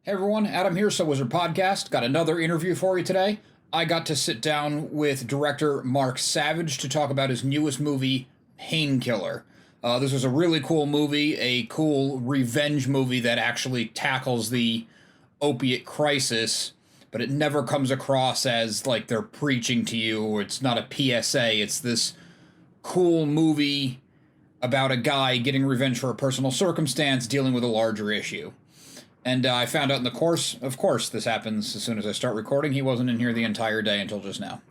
Hey everyone, Adam here, So Wizard Podcast. Got another interview for you today. I got to sit down with director Mark Savage to talk about his newest movie, Painkiller. This was a really cool movie, a cool revenge movie that actually tackles the opiate crisis, but it never comes across as like they're preaching to you, or it's not a PSA. It's this cool movie about a guy getting revenge for a personal circumstance dealing with a larger issue. And I found out in the course, of course, this happens as soon as I start recording. He wasn't in here the entire day until just now.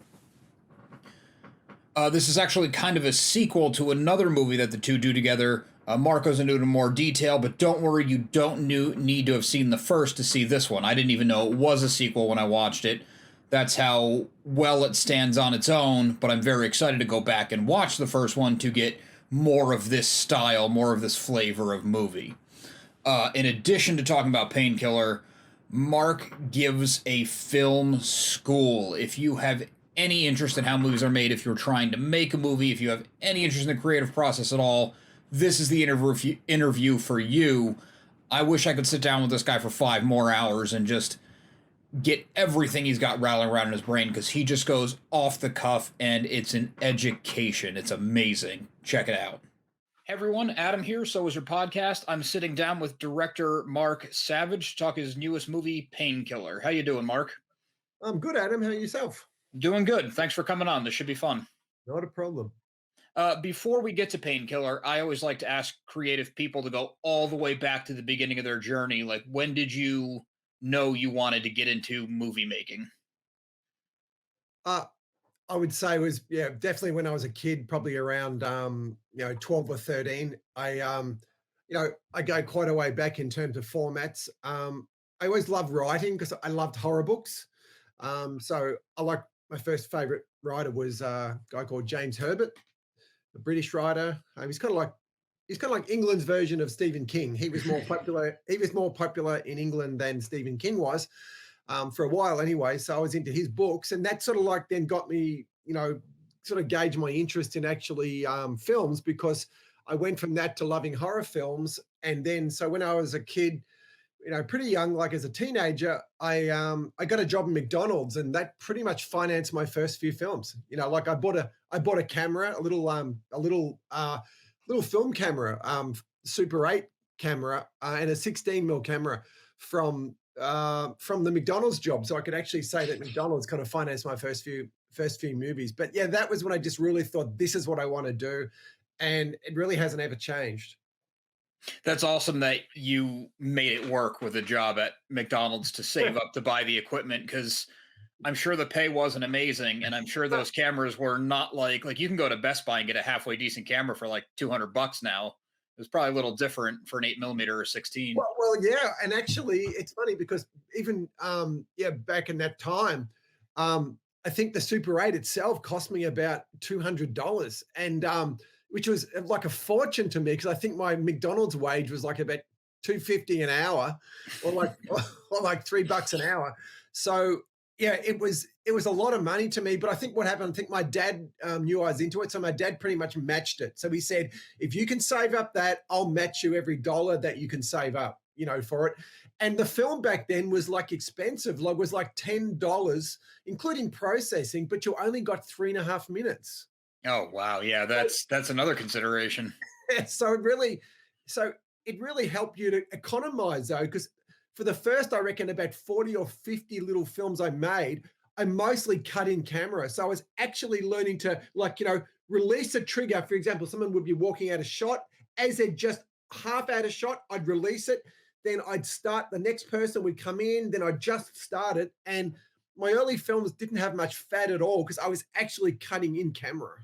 This is actually kind of a sequel to another movie that the two do together. Mark goes into it in more detail, but don't worry, you don't need to have seen the first to see this one. I didn't even know it was a sequel when I watched it. That's how well it stands on its own, but I'm very excited to go back and watch the first one to get more of this style, more of this flavor of movie. In addition to talking about Painkiller, Mark gives a film school. If you have any interest in how movies are made, if you're trying to make a movie, if you have any interest in the creative process at all, this is the interview for you. I wish I could sit down with this guy for 5 more hours and just get everything he's got rattling around in his brain, because he just goes off the cuff and it's an education. It's amazing. Check it out. Hey everyone, Adam here, So Wizard Podcast. I'm sitting down with director Mark Savage to talk his newest movie, Painkiller. How you doing, Mark? I'm good, Adam. How are yourself? Doing good. Thanks for coming on. This should be fun. Not a problem. Before we get to Painkiller, I always like to ask creative people to go all the way back to the beginning of their journey. Like, when did you know you wanted to get into movie making? Uh, I would say it was, yeah, definitely when I was a kid, probably around 12 or 13. I go quite a way back in terms of formats. I always loved writing because I loved horror books. So I like my first favorite writer was a guy called James Herbert, a British writer. He's kind of like England's version of Stephen King. He was more popular. He was more popular in England than Stephen King was, for a while anyway. So I was into his books, and that sort of like then got me, sort of gauge my interest in actually films, because I went from that to loving horror films. And then, so when I was a kid, pretty young, like as a teenager, I got a job at McDonald's, and that pretty much financed my first few films. Like I bought a camera, a little film camera, Super 8 camera, and a 16 mil camera from the McDonald's job. So I could actually say that McDonald's kind of financed my first few movies. But yeah, that was when I just really thought, this is what I want to do. And it really hasn't ever changed. That's awesome that you made it work with a job at McDonald's to save up to buy the equipment, because I'm sure the pay wasn't amazing, and I'm sure those cameras were not like you can go to Best Buy and get a halfway decent camera for like $200 now. It was probably a little different for an 8mm or 16. Well, yeah, and actually, it's funny because even back in that time, I think the Super 8 itself cost me about $200, and which was like a fortune to me, because I think my McDonald's wage was like about $2.50 an hour, or like or like $3 an hour. So yeah, it was a lot of money to me. But I think what happened, I think my dad knew I was into it, so my dad pretty much matched it. So he said, if you can save up that, I'll match you every dollar that you can save up, for it. And the film back then was like expensive, like was like $10, including processing, but you only got 3.5 minutes. Oh wow, yeah, that's another consideration. so it really helped you to economize, though, because for the first, I reckon, about 40 or 50 little films I made, I mostly cut in camera. So I was actually learning to, release a trigger. For example, someone would be walking out of shot. As they're just half out of shot, I'd release it. Then I'd start, the next person would come in, then I'd just start it. And my early films didn't have much fat at all, because I was actually cutting in camera.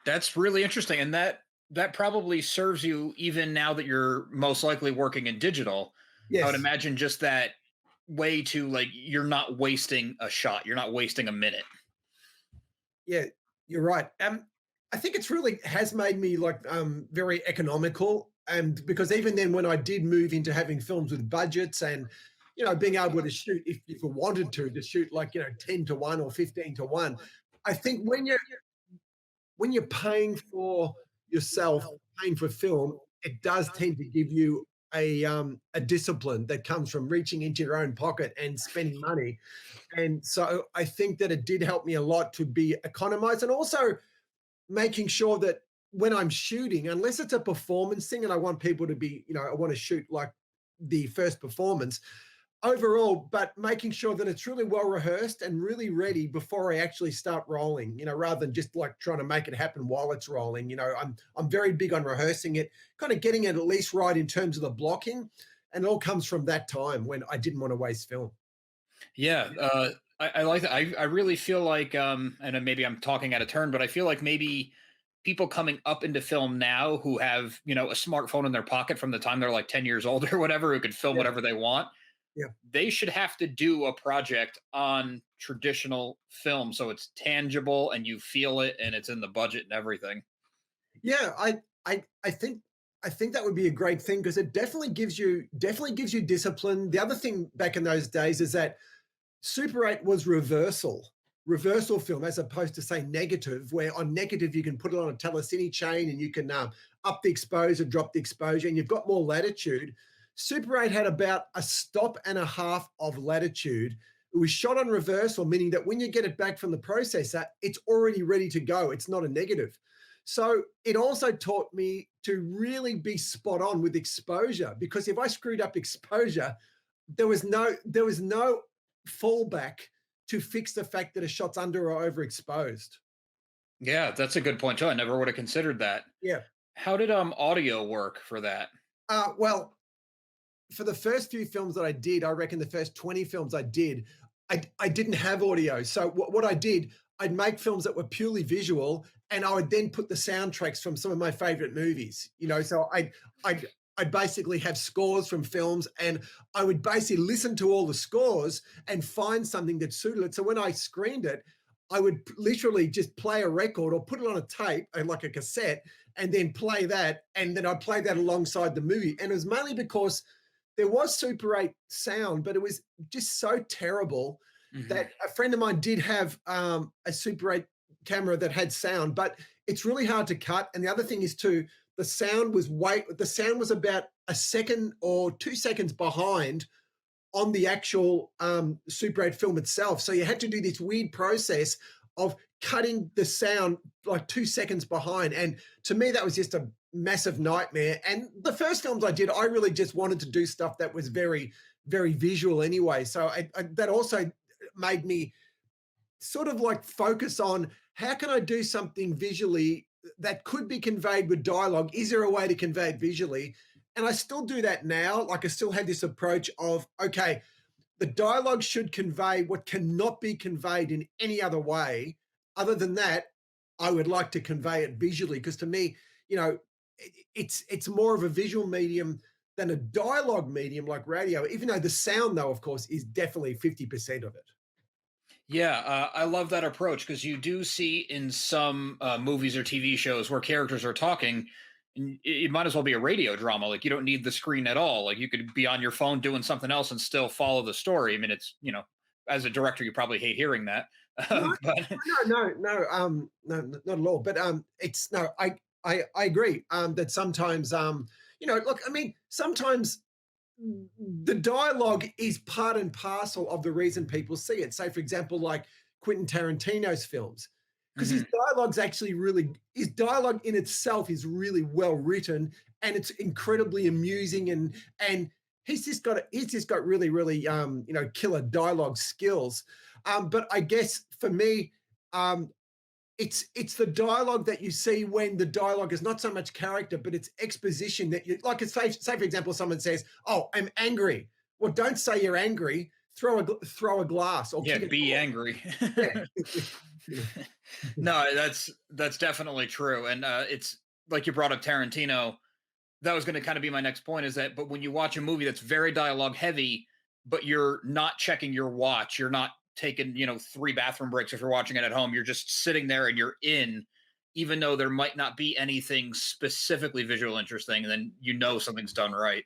That's really interesting, and that probably serves you even now that you're most likely working in digital. I would Yes. imagine just that way to, like, you're not wasting a shot, you're not wasting a minute. Yeah, you're right. I think it's really has made me like very economical, and because even then, when I did move into having films with budgets and being able to shoot, if you wanted to shoot like 10-1 or 15-1, I think when you're paying for yourself, paying for film, it does tend to give you a discipline that comes from reaching into your own pocket and spending money. And so I think that it did help me a lot to be economized, and also making sure that when I'm shooting, unless it's a performance thing and I want people to be, I want to shoot like the first performance overall, but making sure that it's really well rehearsed and really ready before I actually start rolling, rather than just like trying to make it happen while it's rolling. I'm very big on rehearsing it, kind of getting it at least right in terms of the blocking. And it all comes from that time when I didn't want to waste film. Yeah, I like that. I really feel like, and then maybe I'm talking out of turn, but I feel like maybe people coming up into film now who have, a smartphone in their pocket from the time they're like 10 years old or whatever, who could film Yeah. whatever they want, Yeah. they should have to do a project on traditional film so it's tangible and you feel it and it's in the budget and everything. Yeah, I think that would be a great thing because it definitely gives you discipline. The other thing back in those days is that Super 8 was reversal film, as opposed to say negative, where on negative you can put it on a telecine chain and you can up the exposure, drop the exposure, and you've got more latitude. Super 8 had about a stop and a half of latitude. It was shot on reversal, meaning that when you get it back from the processor, it's already ready to go. It's not a negative. So it also taught me to really be spot on with exposure, because if I screwed up exposure, there was no fallback to fix the fact that a shot's under or overexposed. Yeah, that's a good point too. I never would have considered that. Yeah. How did audio work for that? Well, for the first few films that I did, I reckon the first 20 films I did, I didn't have audio. So what I did, I'd make films that were purely visual, and I would then put the soundtracks from some of my favorite movies. So I'd basically have scores from films, and I would basically listen to all the scores and find something that suited it. So when I screened it, I would literally just play a record or put it on a tape and like a cassette, and then play that, and then I'd play that alongside the movie. And it was mainly because there was Super 8 sound, but it was just so terrible Hmm. that a friend of mine did have a Super 8 camera that had sound, but it's really hard to cut. And the other thing is too, the sound was about a second or 2 seconds behind on the actual Super 8 film itself. So you had to do this weird process of cutting the sound like 2 seconds behind. And to me, that was just a massive nightmare. And the first films I did, I really just wanted to do stuff that was very, very visual anyway. So that also made me sort of like focus on how can I do something visually that could be conveyed with dialogue? Is there a way to convey it visually? And I still do that now. Like I still have this approach of, okay, the dialogue should convey what cannot be conveyed in any other way. Other than that, I would like to convey it visually, because to me, it's more of a visual medium than a dialogue medium like radio, even though the sound, though, of course, is definitely 50% of it. Yeah, I love that approach because you do see in some movies or TV shows where characters are talking, and it might as well be a radio drama. Like you don't need the screen at all. Like you could be on your phone doing something else and still follow the story. I mean, it's as a director, you probably hate hearing that, No, but no, not at all. But it's no, I agree. That sometimes, look, I mean, sometimes the dialogue is part and parcel of the reason people see it. Say, for example, like Quentin Tarantino's films, because his Mhm. dialogue's actually his dialogue in itself is really well written, and it's incredibly amusing, and he's just got really, really killer dialogue skills. But I guess for me, um, it's the dialogue that you see when the dialogue is not so much character, but it's exposition that you like. It's say for example, someone says, "Oh, I'm angry." Well, don't say you're angry. Throw a glass or Yeah, kick a be door. angry. Yeah, you No, that's definitely true, and it's like you brought up Tarantino. That was going to kind of be my next point is that but when you watch a movie that's very dialogue heavy but you're not checking your watch, you're not taking 3 bathroom breaks if you're watching it at home, you're just sitting there and you're in, even though there might not be anything specifically visual interesting, then something's done right.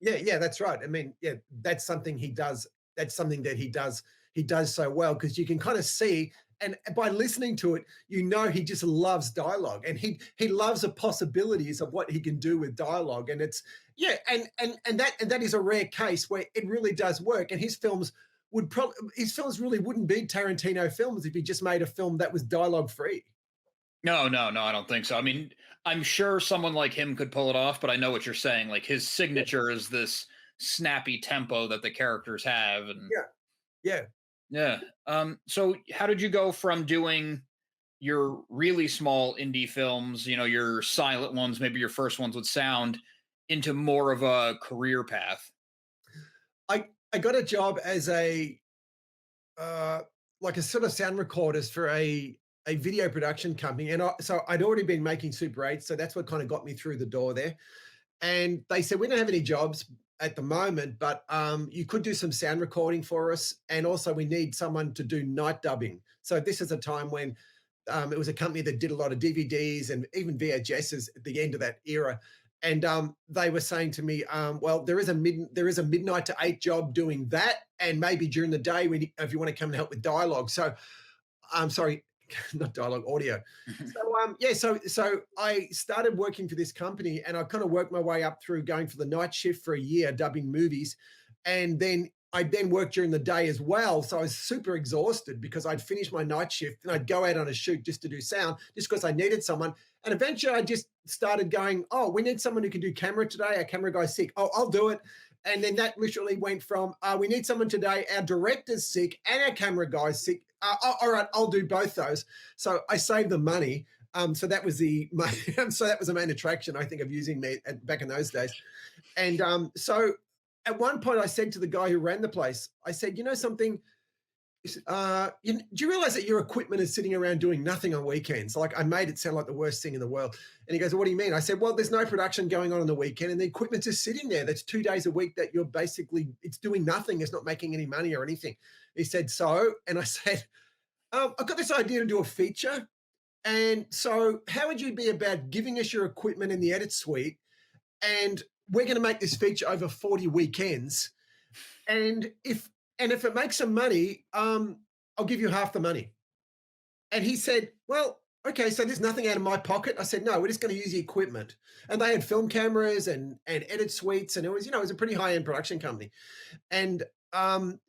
yeah, that's right. I mean, yeah, that's something he does. That's something that he does so well, because you can kind of see And by listening to it, you know he just loves dialogue, and he loves the possibilities of what he can do with dialogue. And it's yeah, and that is a rare case where it really does work. And his films really wouldn't be Tarantino films if he just made a film that was dialogue free. No, no, no, I don't think so. I mean, I'm sure someone like him could pull it off, but I know what you're saying. Like his Yeah, signature is this snappy tempo that the characters have, and yeah, yeah. yeah. So how did you go from doing your really small indie films, your silent ones, maybe your first ones with sound, into more of a career path? I got a job as a uh, like a sort of sound recordist for a video production company, and so I'd already been making Super 8, so that's what kind of got me through the door there. And they said we don't have any jobs at the moment, but you could do some sound recording for us, and also we need someone to do night dubbing. So this is a time when it was a company that did a lot of DVDs and even VHSs at the end of that era. And they were saying to me, "Well, there is a midnight to 8 job doing that, and maybe during the day if you want to come and help with dialogue." So I'm sorry, not dialogue, audio. So yeah, so I started working for this company, and I kind of worked my way up through going for the night shift for a year, dubbing movies, and then I then worked during the day as well. So I was super exhausted because I'd finish my night shift and I'd go out on a shoot just to do sound, just because I needed someone. And eventually I just started going, oh, we need someone who can do camera today. Our camera guy's sick. Oh, I'll do it. And then that literally went from, we need someone today. Our director's sick and our camera guy's sick. All right, I'll do both those. So I saved the money. So that was the so that was the main attraction, I think, of using me back in those days. And so at one point, I said to the guy who ran the place, I said, you know something, do you realize that your equipment is sitting around doing nothing on weekends? Like, I made it sound like the worst thing in the world. And he goes, what do you mean? I said, well, there's no production going on the weekend, and the equipment's just sitting there. That's 2 days a week that you're basically, it's doing nothing. It's not making any money or anything. He said, so, and I said, I've got this idea to do a feature. And so how would you be about giving us your equipment in the edit suite, and we're going to make this feature over 40 weekends. And if it makes some money, I'll give you half the money. And he said, well, okay, so there's nothing out of my pocket. I said, no, we're just going to use the equipment. And they had film cameras and edit suites, and it was, it was a pretty high-end production company. And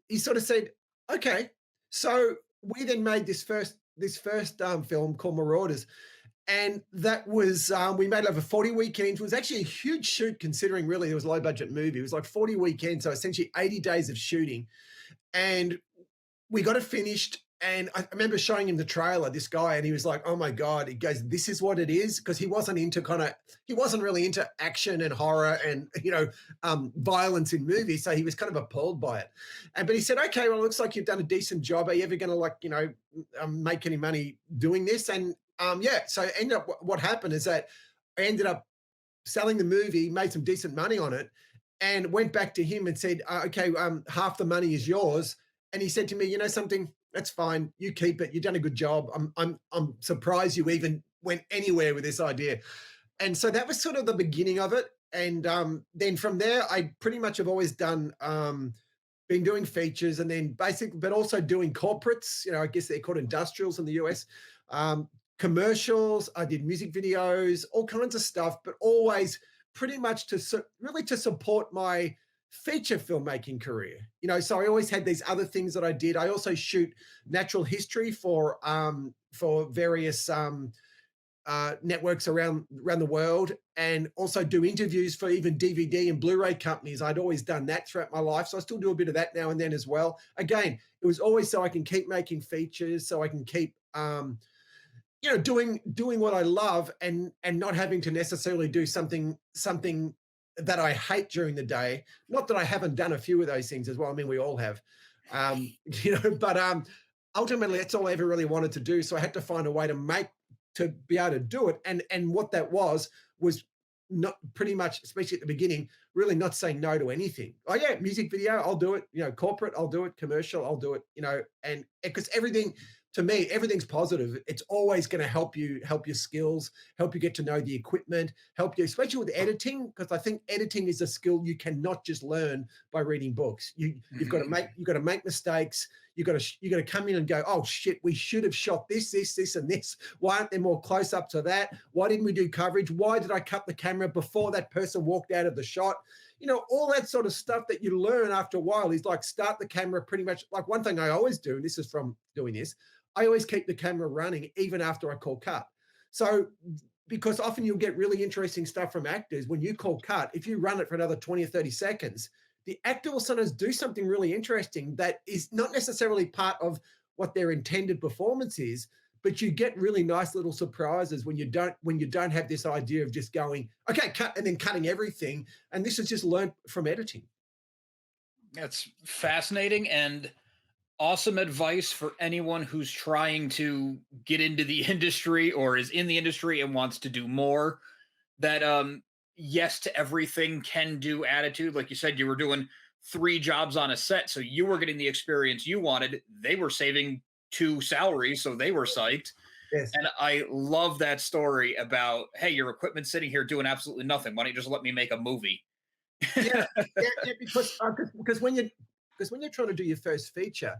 he sort of said, okay. So we then made this first film called Marauders, and that was we made over 40 weekends. It was actually a huge shoot considering really it was a low budget movie. It was like 40 weekends, so essentially 80 days of shooting, and we got it finished. And I remember showing him the trailer, this guy, and he was like, oh my God. He goes, this is what it is. Because he wasn't really into action and horror and, violence in movies. So he was kind of appalled by it. But he said, okay, well, it looks like you've done a decent job. Are you ever going to make any money doing this? And yeah, so what happened is that I ended up selling the movie, made some decent money on it, and went back to him and said, okay, half the money is yours. And he said to me, you know something, that's fine. You keep it. You've done a good job. I'm surprised you even went anywhere with this idea. And so that was sort of the beginning of it. And then from there, I pretty much have always done, been doing features, and then but also doing corporates. I guess they're called industrials in the US. Commercials. I did music videos, all kinds of stuff, but always pretty much really to support my feature filmmaking career. So I always had these other things that I did. I also shoot natural history for various networks around the world, and also do interviews for even DVD and Blu-ray companies. I'd always done that throughout my life, so I still do a bit of that now and then as well. Again, it was always so I can keep making features, so I can keep doing what I love, and not having to necessarily do something that I hate during the day. Not that I haven't done a few of those things as well. I mean, we all have, but ultimately that's all I ever really wanted to do. So I had to find a way to be able to do it. And what that was not pretty much, especially at the beginning, really not saying no to anything. Oh yeah, music video, I'll do it. Corporate, I'll do it. Commercial, I'll do it. And because everything, to me, everything's positive. It's always going to help your skills, help you get to know the equipment, help you, especially with editing, because I think editing is a skill you cannot just learn by reading books. You've got to make mistakes. You got to come in and go, oh shit, we should have shot this, and this. Why aren't there more close up to that? Why didn't we do coverage? Why did I cut the camera before that person walked out of the shot? All that sort of stuff that you learn after a while is like start the camera pretty much. Like one thing I always do, and this is from doing this, I always keep the camera running even after I call cut. So because often you'll get really interesting stuff from actors when you call cut, if you run it for another 20 or 30 seconds, the actor will sometimes do something really interesting that is not necessarily part of what their intended performance is, but you get really nice little surprises when you don't have this idea of just going, okay, cut, and then cutting everything. And this is just learned from editing. That's fascinating and awesome advice for anyone who's trying to get into the industry or is in the industry and wants to do more. That yes to everything, can do attitude. Like you said, you were doing 3 jobs on a set, so you were getting the experience you wanted. They were saving 2 salaries, so they were psyched. Yes. And I love that story about, hey, your equipment's sitting here doing absolutely nothing. Why don't you just let me make a movie? Yeah, yeah, because when you're trying to do your first feature,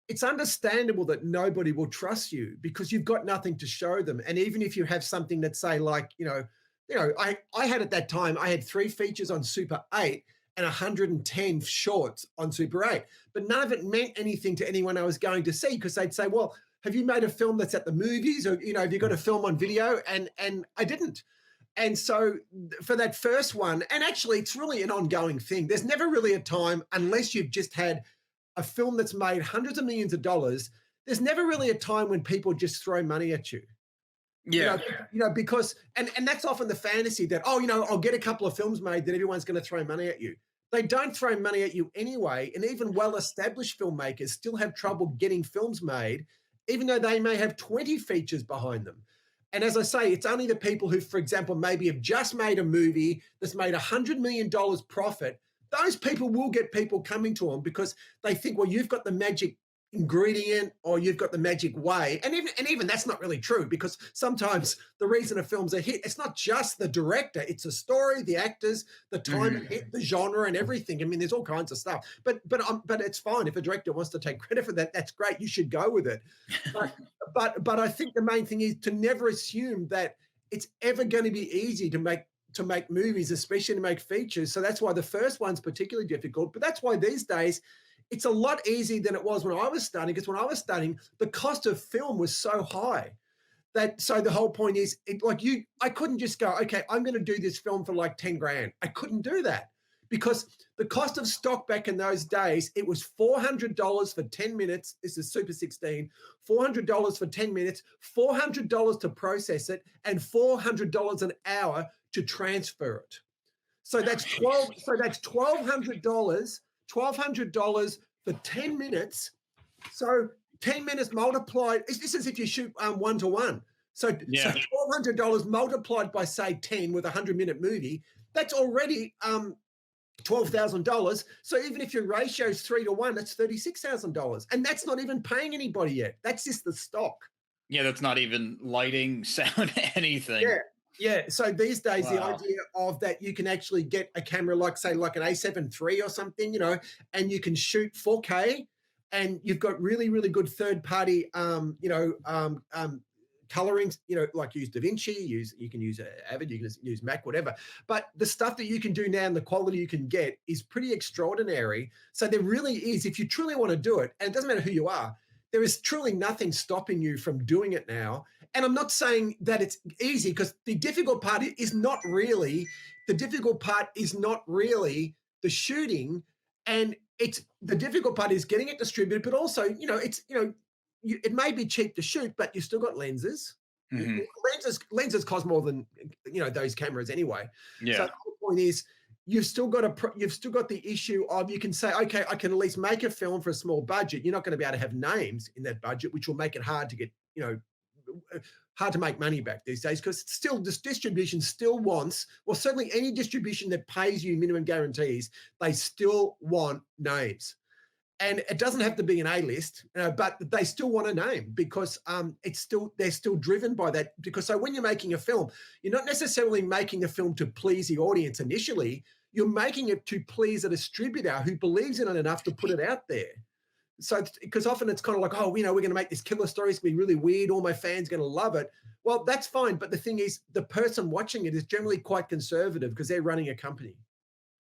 it's understandable that nobody will trust you because you've got nothing to show them. And even if you have something that say like, I had at that time, I had 3 features on Super 8 and 110 shorts on Super 8, but none of it meant anything to anyone I was going to see because they'd say, well, have you made a film that's at the movies or, have you got a film on video? And I didn't. And so for that first one, and actually it's really an ongoing thing. There's never really a time unless you've just had a film that's made hundreds of millions of dollars. There's never really a time when people just throw money at you. Yeah. Because and that's often the fantasy that, I'll get a couple of films made that everyone's going to throw money at you. They don't throw money at you anyway. And even well-established filmmakers still have trouble getting films made, even though they may have 20 features behind them. And as I say, it's only the people who, for example, maybe have just made a movie that's made $100 million profit. Those people will get people coming to them because they think, well, you've got the magic ingredient or you've got the magic way. And even that's not really true because sometimes the reason a film's a hit, it's not just the director, it's the story, the actors, the time it hit, the genre and everything. I mean, there's all kinds of stuff. But it's fine. If a director wants to take credit for that, that's great. You should go with it. But I think the main thing is to never assume that it's ever going to be easy to make movies, especially to make features. So that's why the first one's particularly difficult. But that's why these days it's a lot easier than it was when I was studying, because when I was studying, the cost of film was so high so the whole point is I couldn't just go, okay, I'm going to do this film for like 10 grand. I couldn't do that because the cost of stock back in those days, it was $400 for 10 minutes. This is Super 16, $400 for 10 minutes, $400 to process it, and $400 an hour to transfer it. So that's $1,200 for 10 minutes. So 10 minutes multiplied, this is if you shoot 1-to-1. So $1,200 multiplied by, say, 10 with a 100-minute movie, that's already $12,000. So even if your ratio is 3-to-1, that's $36,000. And that's not even paying anybody yet. That's just the stock. Yeah, that's not even lighting, sound, anything. Yeah. So these days, the idea of that you can actually get a camera like, say, like an A7 III or something, and you can shoot 4K, and you've got really, really good third-party, colorings, like use DaVinci, you can use Avid, you can use Mac, whatever. But the stuff that you can do now and the quality you can get is pretty extraordinary. So there really is, if you truly want to do it, and it doesn't matter who you are, there is truly nothing stopping you from doing it now. And I'm not saying that it's easy because the difficult part is not really the shooting, and the difficult part is getting it distributed, but also, it may be cheap to shoot, but you still got lenses. Mm-hmm. Lenses cost more than those cameras anyway. Yeah. So the whole point is you've still got the issue of, you can say, okay, I can at least make a film for a small budget. You're not going to be able to have names in that budget, which will make it hard to get, hard to make money back these days, because still this distribution still wants, well, certainly any distribution that pays you minimum guarantees, they still want names. and it doesn't have to be an A-list, but they still want a name because they're still driven by that. Because so when you're making a film, you're not necessarily making a film to please the audience initially. You're making it to please a distributor who believes in it enough to put it out there. So because often it's kind of like, oh, we're going to make this killer story. It's going to be really weird. All my fans are going to love it. Well, that's fine. But the thing is, the person watching it is generally quite conservative because they're running a company.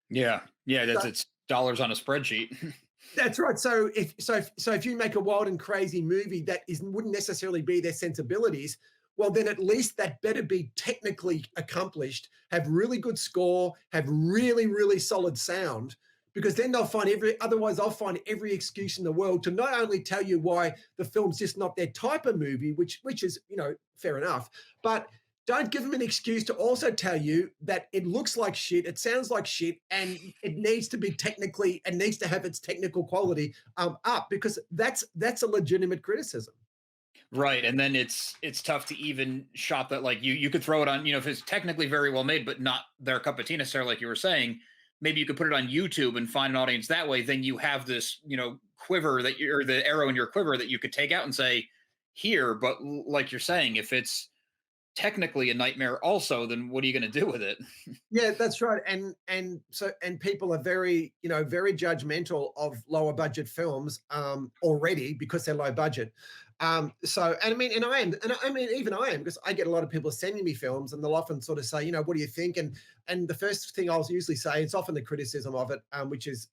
Yeah. Yeah. So, It's dollars on a spreadsheet. that's right. So if you make a wild and crazy movie that wouldn't necessarily be their sensibilities, well, then at least that better be technically accomplished, have really good score, have really, really solid sound, because then otherwise I'll find every excuse in the world to not only tell you why the film's just not their type of movie, which is, fair enough, but don't give them an excuse to also tell you that it looks like shit, it sounds like shit, and it needs to have its technical quality up, because that's a legitimate criticism. Right, and then it's tough to even shop that. Like, you could throw it on, if it's technically very well made but not their cup of tea necessarily, like you were saying, maybe you could put it on YouTube and find an audience that way. Then you have this, quiver that you're the arrow in your quiver that you could take out and say here. But like you're saying, if it's technically a nightmare also, then what are you going to do with it? Yeah, that's right. And people are very, very judgmental of lower budget films already because they're low budget. So, and I mean, and I mean, even I am, because I get a lot of people sending me films and they'll often sort of say, what do you think? And the first thing I'll usually say, it's often the criticism of it, which is,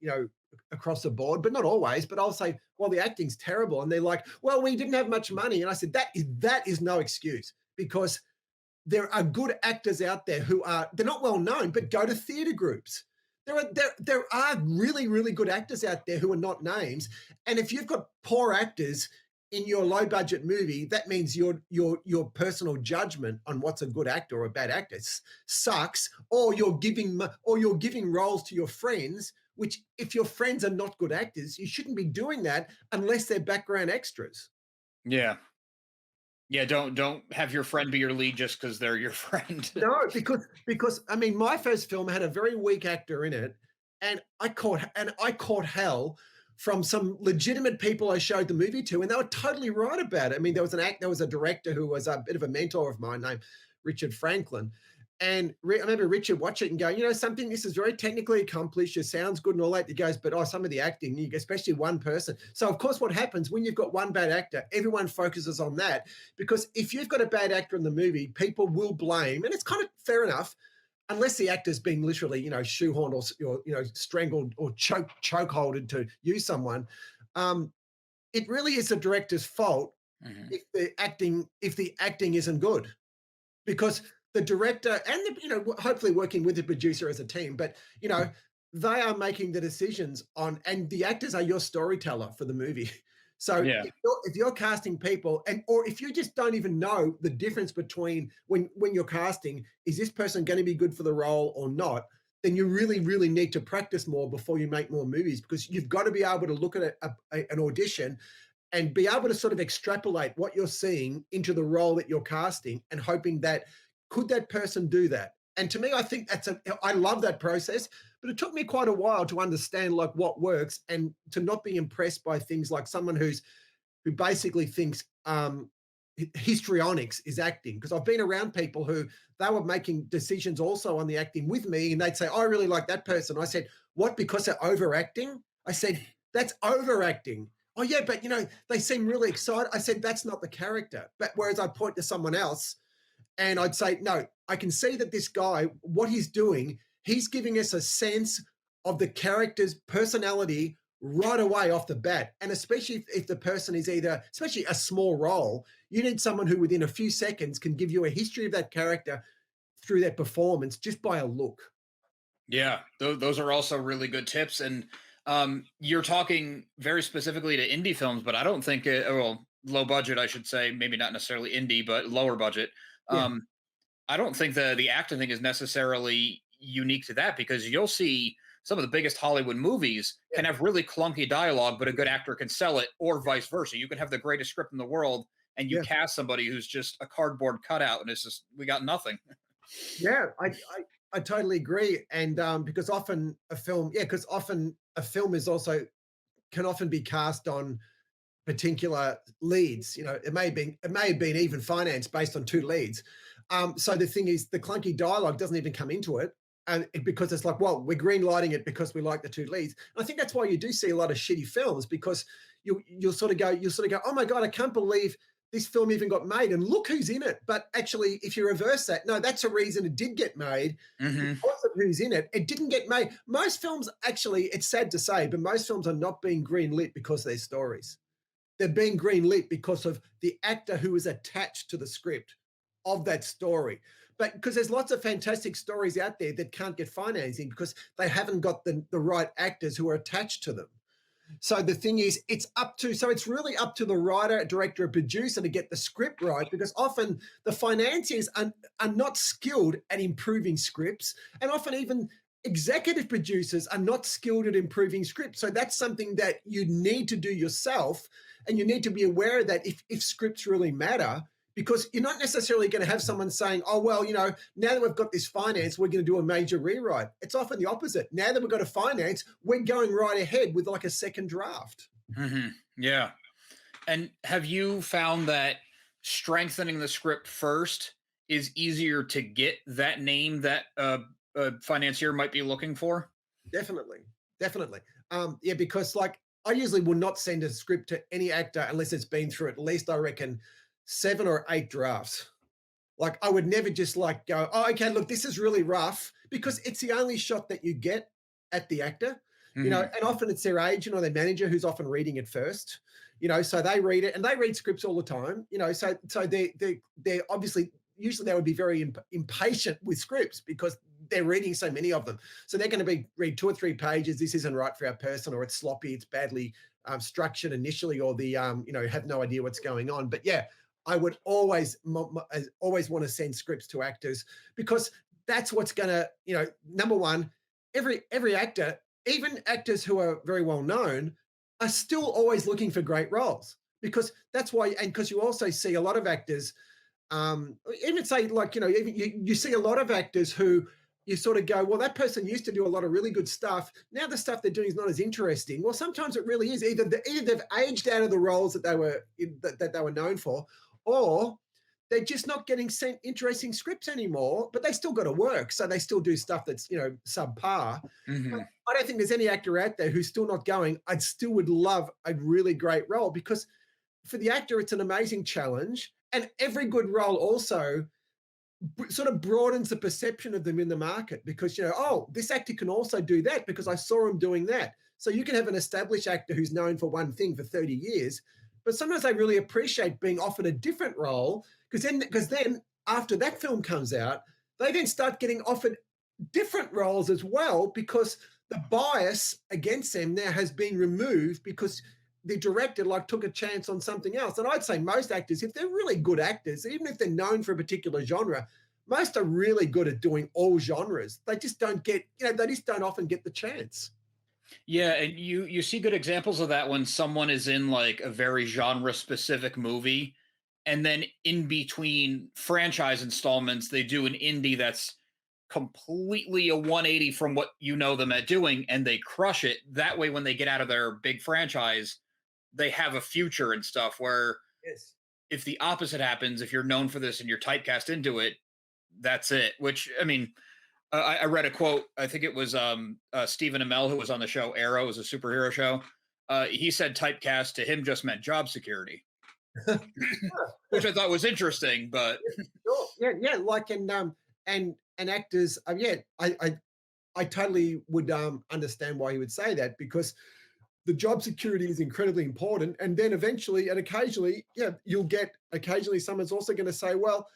across the board, but not always, but I'll say, well, the acting's terrible. And they're like, well, we didn't have much money. And I said, that is no excuse, because there are good actors out there they're not well known, but go to theater groups. There are really, really good actors out there who are not names. And if you've got poor actors in your low budget movie, that means your personal judgment on what's a good actor or a bad actor sucks, or you're giving roles to your friends, which, if your friends are not good actors, you shouldn't be doing that unless they're background extras. Yeah. Yeah, don't have your friend be your lead just because they're your friend. No, because I mean, my first film had a very weak actor in it, and I caught hell from some legitimate people I showed the movie to, and they were totally right about it. I mean, there was a director who was a bit of a mentor of mine named Richard Franklin. And I remember Richard watching it and going, something, this is very technically accomplished, it sounds good and all that. He goes, but some of the acting, especially one person. So of course, what happens when you've got one bad actor, everyone focuses on that, because if you've got a bad actor in the movie, people will blame, and it's kind of fair enough, unless the actor's been literally, shoehorned or strangled or chokeholded to use someone. It really is the director's fault if the acting isn't good, because the director and hopefully working with the producer as a team, but they are making the decisions on, and the actors are your storyteller for the movie. So Yeah. if you're casting people, or if you just don't even know the difference between when you're casting, is this person going to be good for the role or not, then you really, really need to practice more before you make more movies, because you've got to be able to look at an audition and be able to sort of extrapolate what you're seeing into the role that you're casting, and hoping that, could that person do that? And to me, I think I love that process, but it took me quite a while to understand like what works, and to not be impressed by things like someone who basically thinks histrionics is acting. Because I've been around people who they were making decisions also on the acting with me, and they'd say, I really like that person. I said, what, because they're overacting? I said, that's overacting. Oh yeah, but they seem really excited. I said, that's not the character. But whereas I point to someone else and I'd say, no, I can see that this guy, what he's doing, he's giving us a sense of the character's personality right away off the bat. And especially if the person is especially a small role, you need someone who within a few seconds can give you a history of that character through their performance just by a look. Yeah, those are also really good tips. And you're talking very specifically to indie films, but I don't think well, low budget, I should say, maybe not necessarily indie, but lower budget. Yeah. I don't think the acting thing is necessarily unique to that, because you'll see some of the biggest Hollywood movies can have really clunky dialogue, but a good actor can sell it, or vice versa. You can have the greatest script in the world and you cast somebody who's just a cardboard cutout, and it's just, we got nothing. Yeah, I totally agree. And because often a film is also can often be cast on particular leads. You know, it may have been even financed based on two leads. So the thing is, the clunky dialogue doesn't even come into it, and because it's like, well, we're green lighting it because we like the two leads. And I think that's why you do see a lot of shitty films, because you'll sort of go, oh my god, I can't believe this film even got made, and look who's in it. But actually, if you reverse that, no, that's a reason it did get made, Mm-hmm. because of who's in it. It didn't get made. Most films, actually, it's sad to say, but most films are not being green lit because of their stories. They're being greenlit because of the actor who is attached to the script of that story. But because there's lots of fantastic stories out there that can't get financing because they haven't got the right actors who are attached to them. So the thing is, it's really up to the writer, director, and producer to get the script right, because often the financiers are not skilled at improving scripts, and often even executive producers are not skilled at improving scripts. So that's something that you need to do yourself, and you need to be aware of that if scripts really matter, because you're not necessarily going to have someone saying, oh, well, now that we've got this finance, we're going to do a major rewrite. It's often the opposite. Now that we've got a finance, we're going right ahead with like a second draft. Mm-hmm. Yeah. And have you found that strengthening the script first is easier to get that name that a financier might be looking for? Definitely. Definitely. Yeah, because like I usually will not send a script to any actor unless it's been through at least, I reckon, 7 or 8 drafts. Like I would never just like go, oh, okay, look, this is really rough, because it's the only shot that you get at the actor, Mm-hmm. and often it's their agent or their manager who's often reading it first, so they read it, and they read scripts all the time, so they're obviously, usually they would be very impatient with scripts because they're reading so many of them. So they're going to read 2 or 3 pages. This isn't right for our person, or it's sloppy, it's badly structured initially, or the have no idea what's going on. But yeah, I would always want to send scripts to actors, because that's what's going to, number one, every actor, even actors who are very well known, are still always looking for great roles, because that's why, and because you also see a lot of actors, even say like, even you see a lot of actors who you sort of go, well, that person used to do a lot of really good stuff. Now the stuff they're doing is not as interesting. Well, sometimes it really is. Either they've aged out of the roles that they were known for, or they're just not getting sent interesting scripts anymore, but they still got to work. So they still do stuff that's, subpar. Mm-hmm. But I don't think there's any actor out there who's still not going, I still would love a really great role, because for the actor, it's an amazing challenge. And every good role also sort of broadens the perception of them in the market, because, oh, this actor can also do that because I saw him doing that. So you can have an established actor who's known for one thing for 30 years, but sometimes they really appreciate being offered a different role, because then after that film comes out, they then start getting offered different roles as well, because the bias against them now has been removed, because the director took a chance on something else. And I'd say most actors, if they're really good actors, even if they're known for a particular genre, most are really good at doing all genres. They just don't get, they just don't often get the chance. Yeah, and you see good examples of that when someone is in like a very genre specific movie, and then in between franchise installments they do an indie that's completely a 180 from what you know them at doing, and they crush it. That way when they get out of their big franchise, they have a future and stuff. Where Yes. if the opposite happens, if you're known for this and you're typecast into it, that's it. Which, I mean, I read a quote. I think it was Stephen Amell, who was on the show Arrow, it was a superhero show. He said typecast to him just meant job security, which I thought was interesting. But Sure. Yeah. Like, and actors, yeah, I totally would understand why he would say that, because the job security is incredibly important. And then eventually and occasionally, yeah, you'll get occasionally someone's also going to say, well,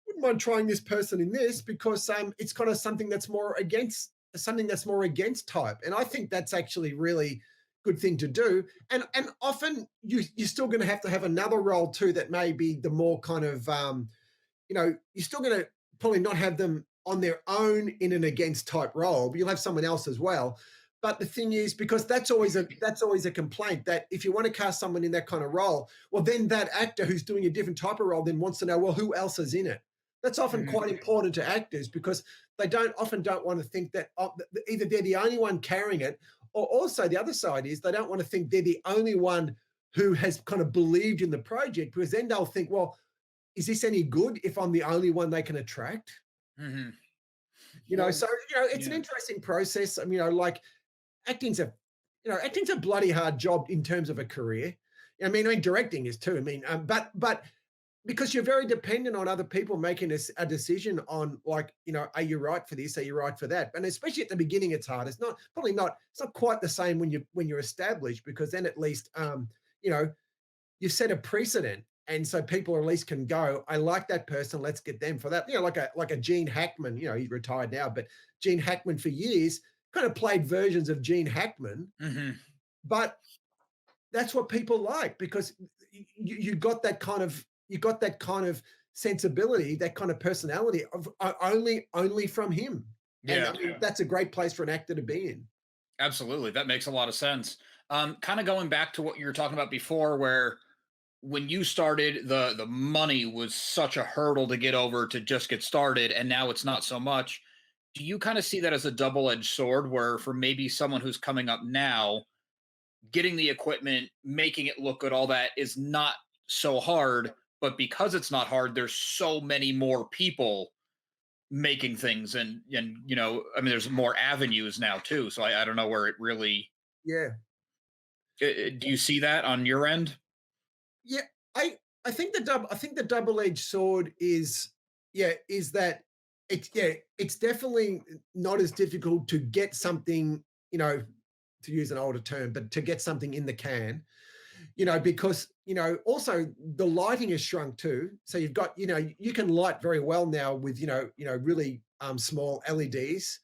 wouldn't mind trying this person in this, because it's kind of something that's more against type. And I think that's actually really good thing to do. And often you're still going to have another role too that may be the more kind of you're still going to probably not have them on their own in an against type role, but you'll have someone else as well. But the thing is, because that's always a complaint, that if you want to cast someone in that kind of role, well, then that actor who's doing a different type of role then wants to know, well, who else is in it? That's often quite important to actors, because they often don't want to think that either they're the only one carrying it, or also the other side is they don't want to think they're the only one who has kind of believed in the project, because then they'll think, well, is this any good if I'm the only one they can attract? Hmm. Well, So it's an yeah. interesting process. I mean, like acting's a acting's a bloody hard job in terms of a career. I mean, directing is too. But because you're very dependent on other people making a decision on, like, are you right for this? Are you right for that? And especially at the beginning, it's hard. It's not quite the same when you're established, because then at least you know you set a precedent. And so people at least can go, I like that person, let's get them for that. Like a Gene Hackman, he's retired now, but Gene Hackman for years kind of played versions of Gene Hackman, Hmm. but that's what people like, because you got that kind of sensibility, that kind of personality of only from him. And I Yeah. mean, that's a great place for an actor to be in. Absolutely. That makes a lot of sense. Kind of going back to what you were talking about before, where when you started, the money was such a hurdle to get over to just get started, and now it's not so much. Do you kind of see that as a double-edged sword, where for maybe someone who's coming up now, getting the equipment, making it look good, all that is not so hard, but because it's not hard, there's so many more people making things, and I mean, there's more avenues now too. So I don't know where it really. Yeah. Do you see that on your end? Yeah, I think the double-edged sword is, is that it's definitely not as difficult to get something, to use an older term, but to get something in the can, because also the lighting has shrunk too. So you've got, you can light very well now with, really small LEDs.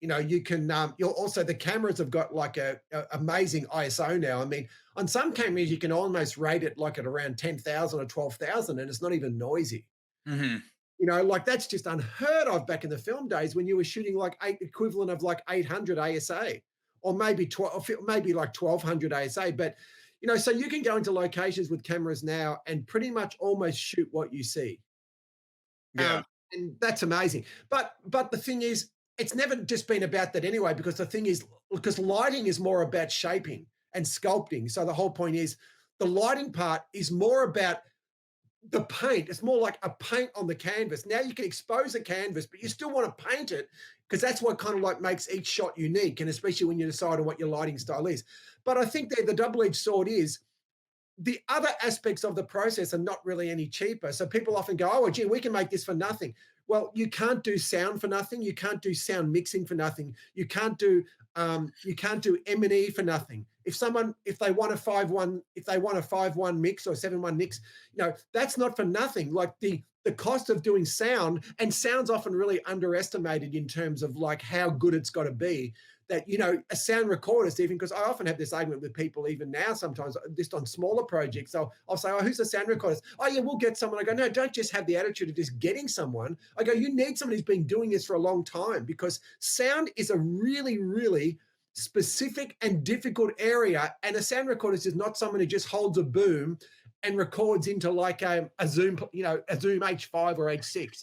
You can, you'll also, the cameras have got like a amazing ISO now. I mean, on some cameras, you can almost rate it like at around 10,000 or 12,000, and it's not even noisy. Hmm. Like that's just unheard of back in the film days when you were shooting like equivalent of like 800 ASA, or maybe 12, maybe like 1200 ASA. But, so you can go into locations with cameras now and pretty much almost shoot what you see. Yeah. Um, and that's amazing. But the thing is, it's never just been about that anyway, because the thing is, because lighting is more about shaping and sculpting. So the whole point is the lighting part is more about the paint. It's more like a paint on the canvas. Now you can expose a canvas, but you still want to paint it, because that's what kind of like makes each shot unique. And especially when you decide on what your lighting style is. But I think that the double-edged sword is the other aspects of the process are not really any cheaper. So people often go, oh, gee, we can make this for nothing. Well, you can't do sound for nothing. You can't do sound mixing for nothing. You can't do M&E for nothing. If they want a 5-1 mix or 7-1 mix, that's not for nothing. Like the cost of doing sound, and sound's often really underestimated in terms of like how good it's got to be. That, a sound recorder, Stephen, because I often have this argument with people even now, sometimes just on smaller projects. So I'll say, oh, who's the sound recorder? Oh, yeah, we'll get someone. I go, no, don't just have the attitude of just getting someone. I go, you need someone who's been doing this for a long time, because sound is a really, really specific and difficult area. And a sound recorder is not someone who just holds a boom and records into like a Zoom, a Zoom H5 or H6.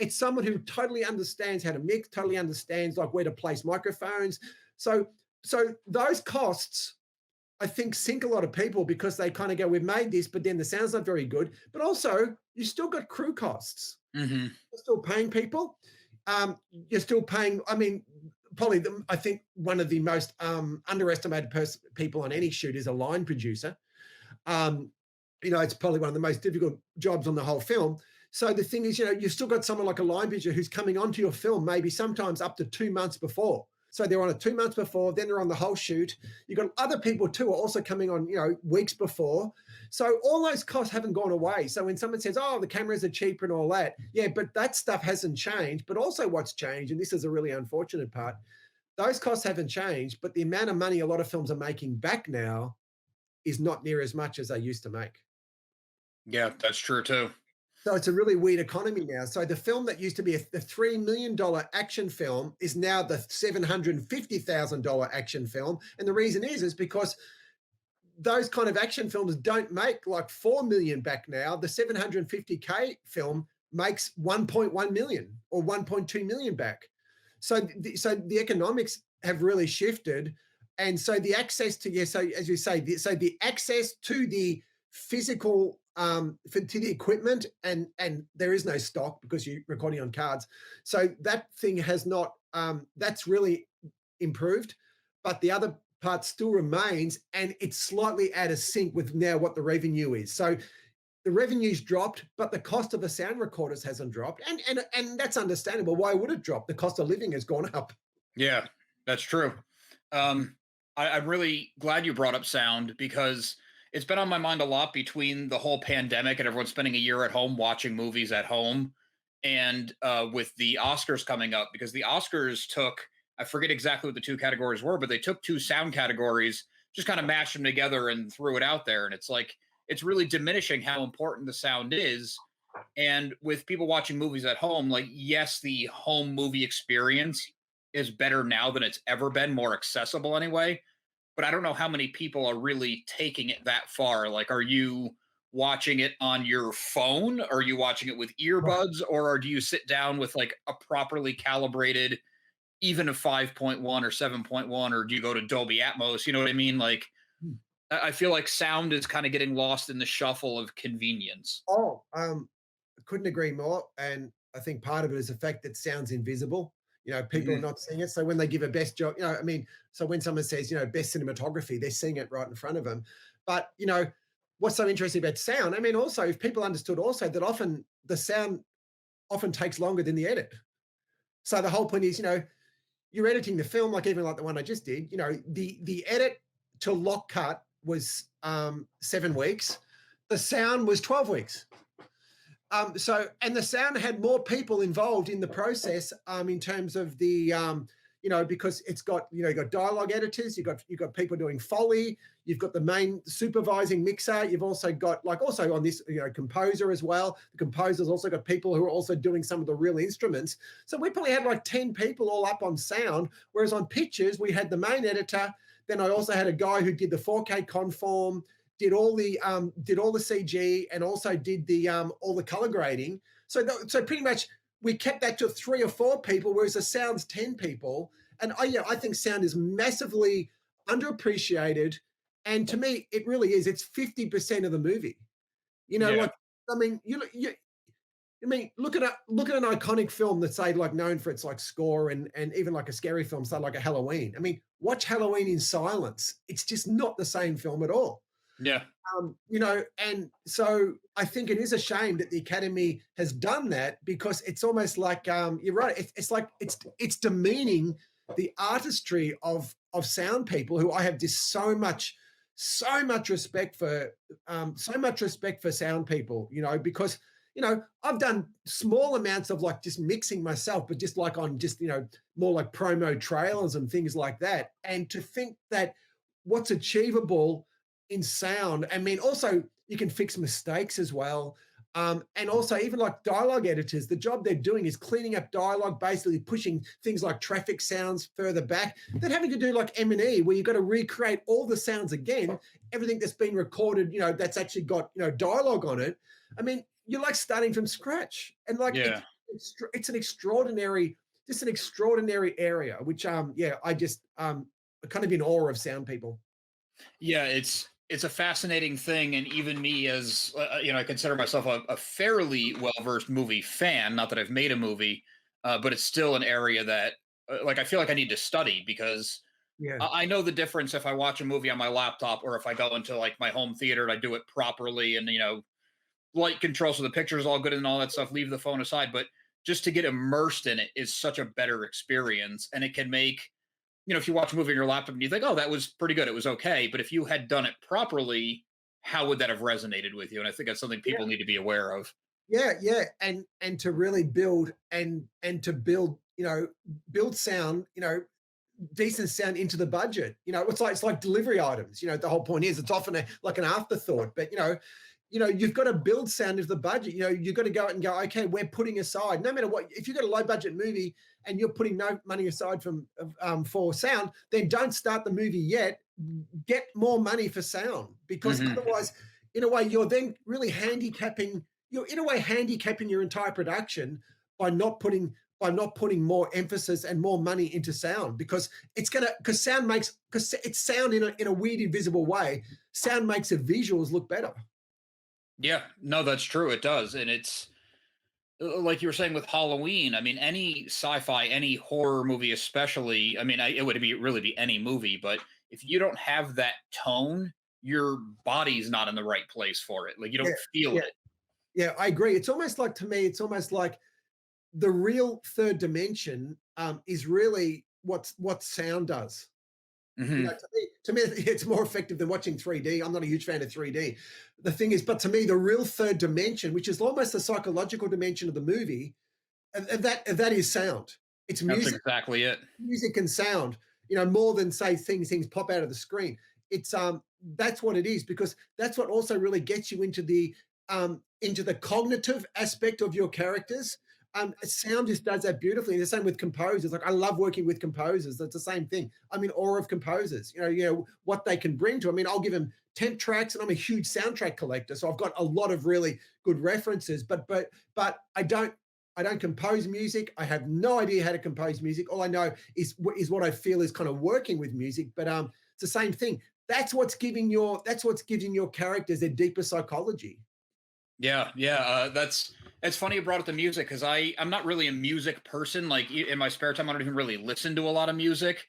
It's someone who totally understands how to mix, totally understands like where to place microphones. So those costs, I think, sink a lot of people, because they kind of go, we've made this, but then the sound's not very good. But also, you still got crew costs. Hmm. You're still paying people. You're still paying. I mean, probably I think one of the most underestimated people on any shoot is a line producer. Um, it's probably one of the most difficult jobs on the whole film. So the thing is, you've still got someone like a line producer who's coming onto your film maybe sometimes up to 2 months before. So they're on it 2 months before, then they're on the whole shoot. You've got other people too are also coming on, weeks before. So all those costs haven't gone away. So when someone says, oh, the cameras are cheaper and all that, yeah, but that stuff hasn't changed. But also what's changed, and this is a really unfortunate part, those costs haven't changed, but the amount of money a lot of films are making back now is not near as much as they used to make. Yeah, that's true too. So it's a really weird economy now. So the film that used to be the $3 million action film is now the $750,000 action film. And the reason is because those kind of action films don't make like 4 million back now. The 750K film makes 1.1 million or 1.2 million back. So the economics have really shifted. And so the access to, yeah, so as you say, the access to the physical, to the equipment, and there is no stock because you're recording on cards. So that thing has not, that's really improved, but the other part still remains, and it's slightly out of sync with now what the revenue is. So the revenue's dropped, but the cost of the sound recorders hasn't dropped, and that's understandable. Why would it drop? The cost of living has gone up. Yeah, that's true. Um, I'm really glad you brought up sound because it's been on my mind a lot between the whole pandemic and everyone spending a year at home watching movies at home, and with the Oscars coming up, because the Oscars took, I forget exactly what the two categories were, but they took two sound categories, just kind of mashed them together and threw it out there. And it's like, it's really diminishing how important the sound is. And with people watching movies at home, like, yes, the home movie experience is better now than it's ever been, more accessible anyway. But I don't know how many people are really taking it that far. Like, are you watching it on your phone? Are you watching it with earbuds? Or do you sit down with like a properly calibrated, even a 5.1 or 7.1? Or do you go to Dolby Atmos? You know what I mean? Like, I feel like sound is kind of getting lost in the shuffle of convenience. Oh, couldn't agree more. And I think part of it is the fact that sound's invisible. People are Mhm. not seeing it. So when they give a best job, I mean, so when someone says, best cinematography, they're seeing it right in front of them. But, what's so interesting about sound? I mean, also, if people understood also that often the sound often takes longer than the edit. So the whole point is, you're editing the film, like even like the one I just did, the edit to lock cut was 7 weeks. The sound was 12 weeks. And the sound had more people involved in the process, in terms of the, because it's got, you've got dialogue editors, you've got people doing Foley, you've got the main supervising mixer, you've also got like also on this, composer as well. The composer's also got people who are also doing some of the real instruments. So we probably had like 10 people all up on sound, whereas on pictures we had the main editor. Then I also had a guy who did the 4K conform, did all the CG, and also did the all the color grading. So pretty much we kept that to 3 or 4 people, whereas the sound's 10 people. And I think sound is massively underappreciated. And to me, it really is. It's 50% of the movie. Yeah. Like I mean, look at an iconic film that's say like known for its like score, and even like a scary film, say like a Halloween. I mean, watch Halloween in silence. It's just not the same film at all. Yeah. And so I think it is a shame that the Academy has done that, because it's almost like, you're right. It's like it's demeaning the artistry of sound people, who I have just so much respect for, sound people. Because I've done small amounts of like just mixing myself, but just like on just more like promo trailers and things like that. And to think that what's achievable in sound. I mean, also you can fix mistakes as well. And also even like dialogue editors, the job they're doing is cleaning up dialogue, basically pushing things like traffic sounds further back. Than having to do like M&E, where you've got to recreate all the sounds again, everything that's been recorded, that's actually got, dialogue on it. I mean, you're like starting from scratch. And like Yeah. it's an extraordinary, just an extraordinary area, which I just kind of in awe of sound people. Yeah, it's a fascinating thing, and even me, as I consider myself a fairly well versed movie fan. Not that I've made a movie, but it's still an area that, like, I feel like I need to study because Yeah. I know the difference if I watch a movie on my laptop or if I go into like my home theater and I do it properly, and light control so the picture is all good and all that stuff. Leave the phone aside, but just to get immersed in it is such a better experience, and it can make, if you watch a movie on your laptop and you think, oh, that was pretty good, it was okay. But if you had done it properly, how would that have resonated with you? And I think that's something people need to be aware of. Yeah, yeah, and to really build and to build, build sound, decent sound into the budget. It's like delivery items. The whole point is it's often like an afterthought, but you've got to build sound into the budget. You've got to go out and go, okay, we're putting aside, no matter what. If you've got a low budget movie and you're putting no money aside for sound, then don't start the movie yet. Get more money for sound, because Hmm. otherwise, in a way, you're then really handicapping. You're in a way handicapping your entire production by not putting by not putting more emphasis and more money into sound, because because it's sound in a weird invisible way. Sound makes the visuals look better. Yeah, no, that's true. It does, and it's like you were saying with Halloween. I mean, any sci-fi, any horror movie, especially. I mean, it would be really be any movie, but if you don't have that tone, your body's not in the right place for it. Like you Yeah, don't feel yeah, it. yeah. I agree. It's almost like, to me, it's almost like the real third dimension is really what sound does. You know, Hmm. to me, it's more effective than watching 3D. I'm not a huge fan of 3D. The thing is, but to me, the real third dimension, which is almost the psychological dimension of the movie, and that is sound. It's That's exactly it. music and sound. You know, more than say things pop out of the screen. It's That's what it is, because that's what also really gets you into the cognitive aspect of your characters. Sound just does that beautifully. And the same with composers. Like, I love working with composers. That's the same thing. I'm in awe of composers. What they can bring to. I mean, I'll give them 10 tracks, and I'm a huge soundtrack collector, so I've got a lot of really good references. But I don't compose music. I have no idea how to compose music. All I know is what I feel is kind of working with music. But it's the same thing. That's what's giving your characters their deeper psychology. Yeah, yeah. That's it's funny you brought up the music because I'm not really a music person. Like in my spare time, I don't even really listen to a lot of music.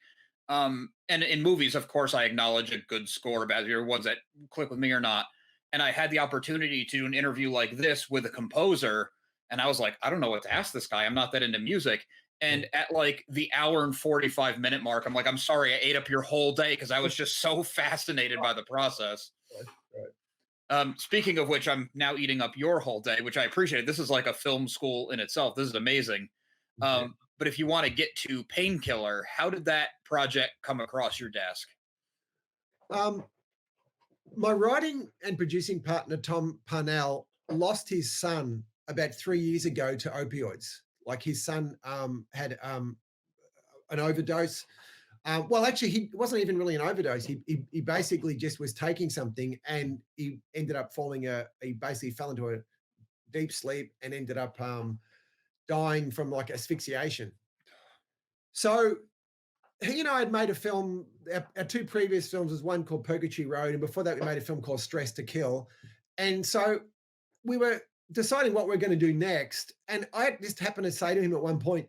And in movies, of course, I acknowledge a good score, bad or ones that click with me or not. And I had the opportunity to do an interview like this with a composer, and I was like, I don't know what to ask this guy. I'm not that into music. And at like the hour and 45-minute mark, I'm like, I'm sorry, I ate up your whole day because I was just so fascinated by the process. Right, right. Speaking of which, I'm now eating up your whole day, which I appreciate. This is like a film school in itself. This is amazing. Okay. But if you want to get to Painkiller, how did that project come across your desk? Um, my writing and producing partner Tom Parnell lost his son about 3 years ago to opioids. Like, his son had an overdose. Well, actually, he wasn't even really an overdose. He basically just was taking something, and he ended up he basically fell into a deep sleep and ended up dying from like asphyxiation. So he and I had made a film. Our two previous films was one called Purgatory Road, and before that, we made a film called Stress to Kill. And so we were deciding what we're going to do next. And I just happened to say to him at one point,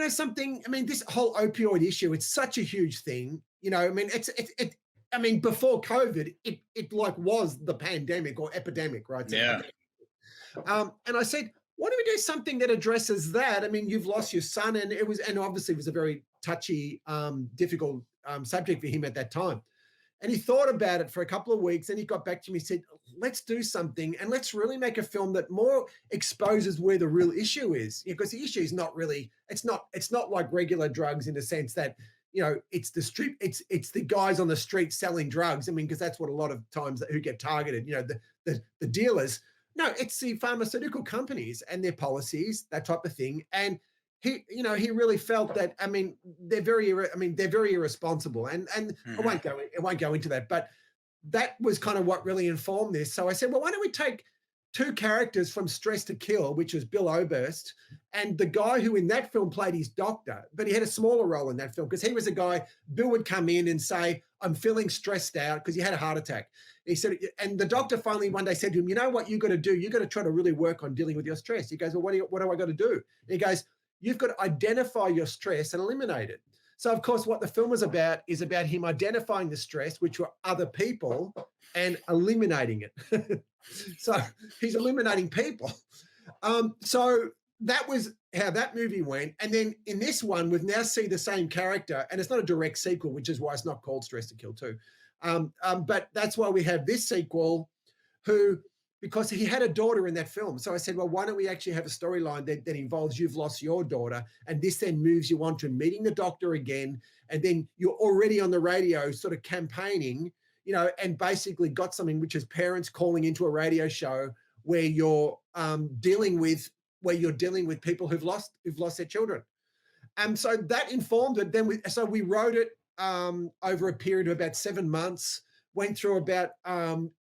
something. I mean, this whole opioid issue, it's such a huge thing. I mean, I mean, before COVID, it like was the pandemic or epidemic, right? It's an Yeah. and I said, why don't we do something that addresses that? I mean, you've lost your son, and obviously it was a very touchy, difficult subject for him at that time. And he thought about it for a couple of weeks, and he got back to me and said, let's do something, and let's really make a film that more exposes where the real issue is. Because the issue is not really, it's not like regular drugs in the sense that, it's the street, it's the guys on the street selling drugs. I mean, because that's what a lot of times who get targeted, the dealers. No, it's the pharmaceutical companies and their policies, that type of thing. And he really felt that. I mean, they're very irresponsible, and Hmm. I won't go into that, but that was kind of what really informed this. So I said, well, why don't we take two characters from Stress to Kill, which was Bill Oberst, and the guy who in that film played his doctor, but he had a smaller role in that film because he was a guy. Bill would come in and say, I'm feeling stressed out because he had a heart attack. He said, and the doctor finally one day said to him, you know what you got to do? You got to try to really work on dealing with your stress. He goes, well, what do I got to do? And he goes, you've got to identify your stress and eliminate it. So, of course, what the film was about is about him identifying the stress, which were other people, and eliminating it. So he's eliminating people. So that was how that movie went. And then in this one, we've now see the same character, and it's not a direct sequel, which is why it's not called Stress to Kill 2. But that's why we have this sequel, because he had a daughter in that film. So I said, well, why don't we actually have a storyline that involves you've lost your daughter, and this then moves you on to meeting the doctor again, and then you're already on the radio sort of campaigning, and basically got something which is parents calling into a radio show where you're dealing with people who've lost their children. So that informed it. So we wrote it over a period of about 7 months, went through about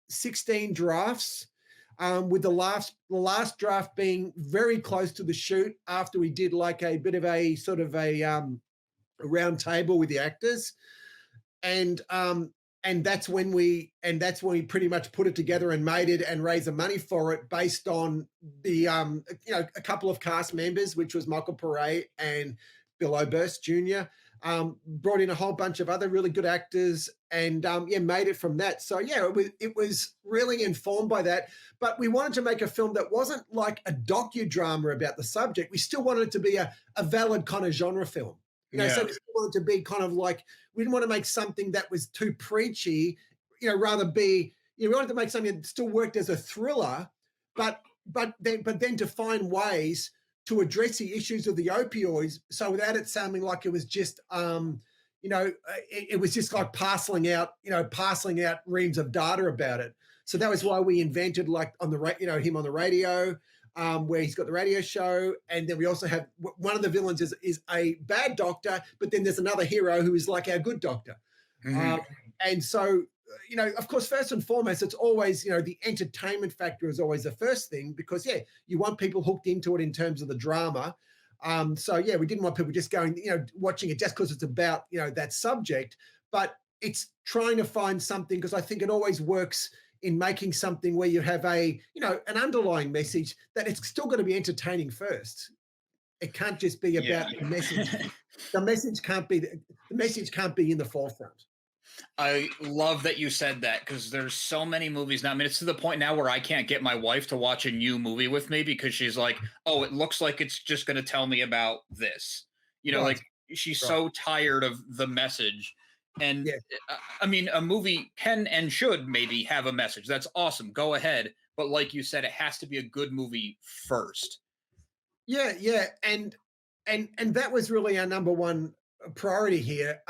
16 drafts. with the last draft being very close to the shoot after we did like a bit of a sort of a round table with the actors, and that's when we pretty much put it together and made it and raised the money for it based on the a couple of cast members, which was Michael Pare and Bill Oberst Jr. Brought in a whole bunch of other really good actors, and made it from that. So yeah, it was really informed by that. But we wanted to make a film that wasn't like a docudrama about the subject. We still wanted it to be a valid kind of genre film. So we still wanted to be kind of like, we didn't want to make something that was too preachy, rather be, we wanted to make something that still worked as a thriller, but then to find ways to address the issues of the opioids, so without it sounding like it was just it was just like parceling out reams of data about it. So that was why we invented, like, on the him on the radio, where he's got the radio show, and then we also have one of the villains is a bad doctor, but then there's another hero who is like our good doctor. Mhm. And so, of course, first and foremost, it's always, the entertainment factor is always the first thing, because you want people hooked into it in terms of the drama. So we didn't want people just going, watching it just because it's about, that subject, but it's trying to find something, because I think it always works in making something where you have an underlying message, that it's still going to be entertaining first. It can't just be Yeah. about the message. The message can't be in the forefront. I love that you said that, because there's so many movies now. I mean, it's to the point now where I can't get my wife to watch a new movie with me because she's like, "Oh, it looks like it's just going to tell me about this." Right. Like, she's Right. so tired of the message. And Yeah. I mean, a movie can and should maybe have a message. That's awesome. Go ahead. But like you said, it has to be a good movie first. Yeah, and that was really our number one priority here.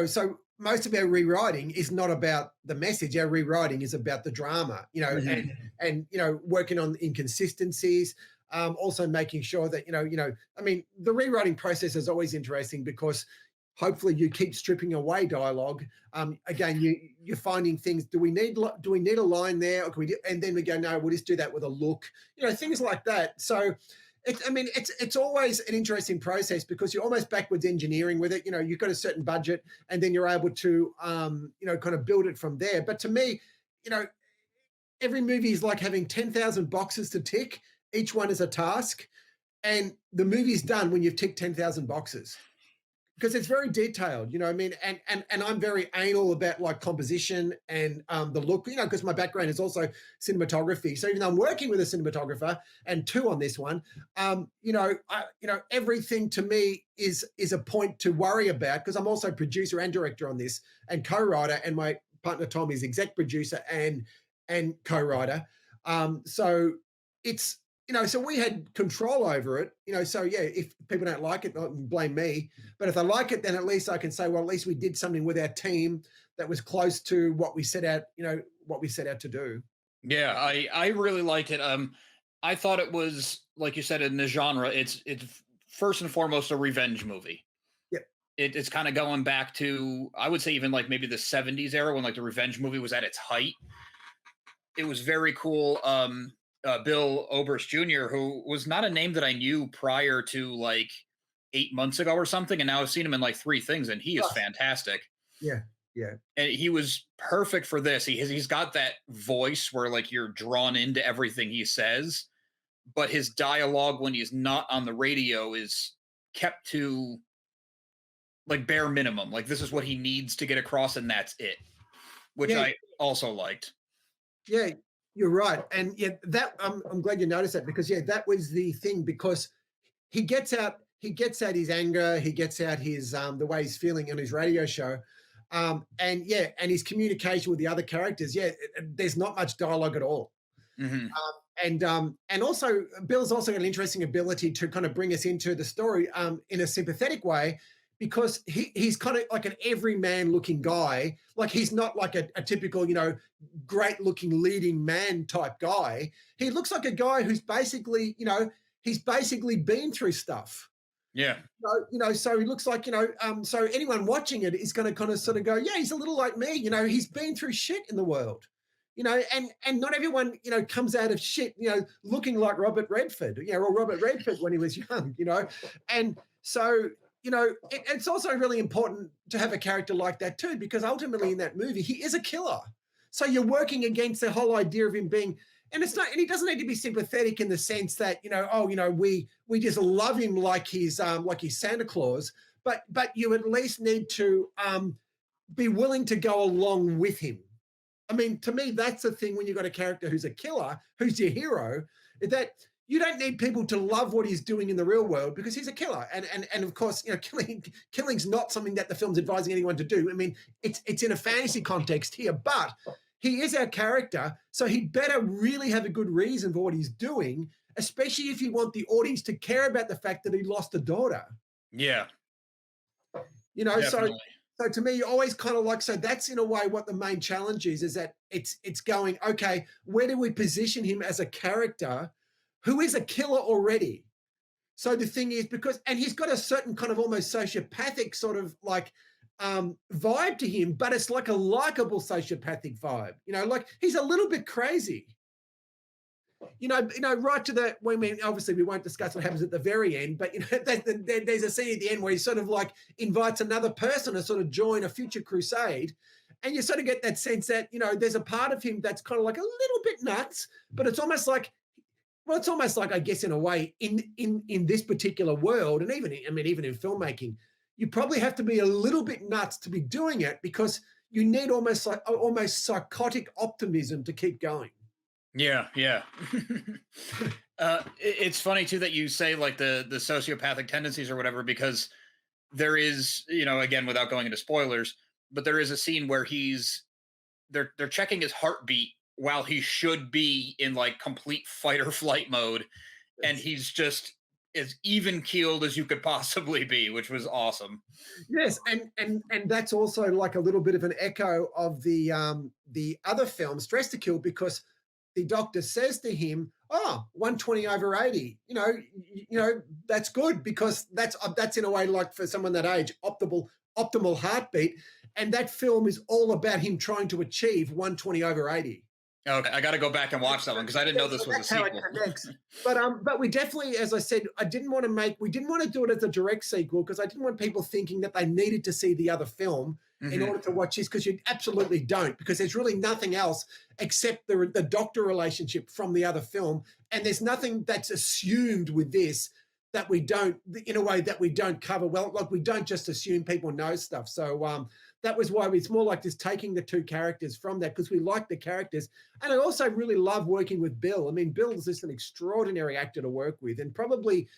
So most of our rewriting is not about the message. Our rewriting is about the drama, Mhm. and working on inconsistencies. Also making sure that the rewriting process is always interesting, because hopefully you keep stripping away dialogue. Again, you're finding things. Do we need a line there, or can we and then we go, no, we'll just do that with a look. Things like that. So it's always an interesting process, because you're almost backwards engineering with it. You've got a certain budget, and then you're able to kind of build it from there. But to me, you know, every movie is like having 10,000 boxes to tick. Each one is a task, and the movie's done when you've ticked 10,000 boxes, because it's very detailed, you know what I mean? And I'm very anal about like composition and the look, because my background is also cinematography. So even though I'm working with a cinematographer and two on this one, everything to me is a point to worry about, because I'm also producer and director on this, and co-writer, and my partner Tom is exec producer and co-writer. So it's so we had control over it. So yeah, if people don't like it, don't blame me. But if I like it, then at least I can say, well, at least we did something with our team that was close to what we set out, to do. Yeah, I really liked it. I thought it was, like you said, in the genre. It's first and foremost a revenge movie. Yep. It's kind of going back to, I would say, even like maybe the '70s era, when like the revenge movie was at its height. It was very cool. Bill Oberst Jr., who was not a name that I knew prior to like 8 months ago or something, and now I've seen him in like three things, and he is Plus, fantastic. yeah, yeah, And he was perfect for this. He's got that voice where like you're drawn into everything he says, but his dialogue when he's not on the radio is kept to like bare minimum. Like, this is what he needs to get across, and that's it, which yeah, I also liked. yeah. You're right, and yeah, that I'm glad you noticed that, because yeah, that was the thing, because he gets out his anger, he gets out his the way he's feeling on his radio show, and his communication with the other characters. Yeah, there's not much dialogue at all. Hmm. And also Bill's also got an interesting ability to kind of bring us into the story in a sympathetic way, because he's kind of like an everyman looking guy. Like, he's not like a typical, great looking leading man type guy. He looks like a guy who's basically, he's basically been through stuff. Yeah. So he looks like, so anyone watching it is going to kind of sort of go, yeah, he's a little like me. He's been through shit in the world. and not everyone, comes out of shit, looking like Robert Redford, or Robert Redford when he was young, and so, it's also really important to have a character like that too, because ultimately in that movie, he is a killer. So you're working against the whole idea of him being, and it's not, and he doesn't need to be sympathetic in the sense that, we just love him like he's Santa Claus, but you at least need to be willing to go along with him. I mean, to me, that's the thing when you've got a character who's a killer, who's your hero, is that you don't need people to love what he's doing in the real world because he's a killer. And of course, killing's not something that the film's advising anyone to do. I mean, it's in a fantasy context here, but he is our character, so he better really have a good reason for what he's doing, especially if you want the audience to care about the fact that he lost a daughter. Yeah. So to me, you always kind of like, so that's in a way what the main challenge is that it's going, okay, where do we position him as a character who is a killer already? So the thing is, and he's got a certain kind of almost sociopathic sort of like vibe to him, but it's like a likable sociopathic vibe, like he's a little bit crazy. Right to the, obviously we won't discuss what happens at the very end, but there's a scene at the end where he sort of like invites another person to sort of join a future crusade. And you sort of get that sense that, there's a part of him that's kind of like a little bit nuts, but it's almost like, I guess in a way in this particular world, and even in filmmaking, you probably have to be a little bit nuts to be doing it because you need almost psychotic optimism to keep going. Yeah. It's funny too that you say like the sociopathic tendencies or whatever, because there is, again, without going into spoilers, but there is a scene where they're checking his heartbeat while he should be in like complete fight or flight mode, and he's just as even keeled as you could possibly be, which was awesome. Yes, and that's also like a little bit of an echo of the other film, Stress to Kill, because the doctor says to him, 120 over 80, that's good because that's in a way like for someone that age, optimal heartbeat. And that film is all about him trying to achieve 120 over 80. Okay, I got to go back and watch that one because I didn't know this was a sequel. But we definitely, as I said, we didn't want to do it as a direct sequel because I didn't want people thinking that they needed to see the other film in order to watch this, because you absolutely don't, because there's really nothing else except the doctor relationship from the other film, and there's nothing that's assumed with this that we don't, in a way that we don't cover well. Like we don't just assume people know stuff. So that was why it's more like just taking the two characters from that, because we like the characters. And I also really love working with Bill. I mean, Bill's just an extraordinary actor to work with, and probably,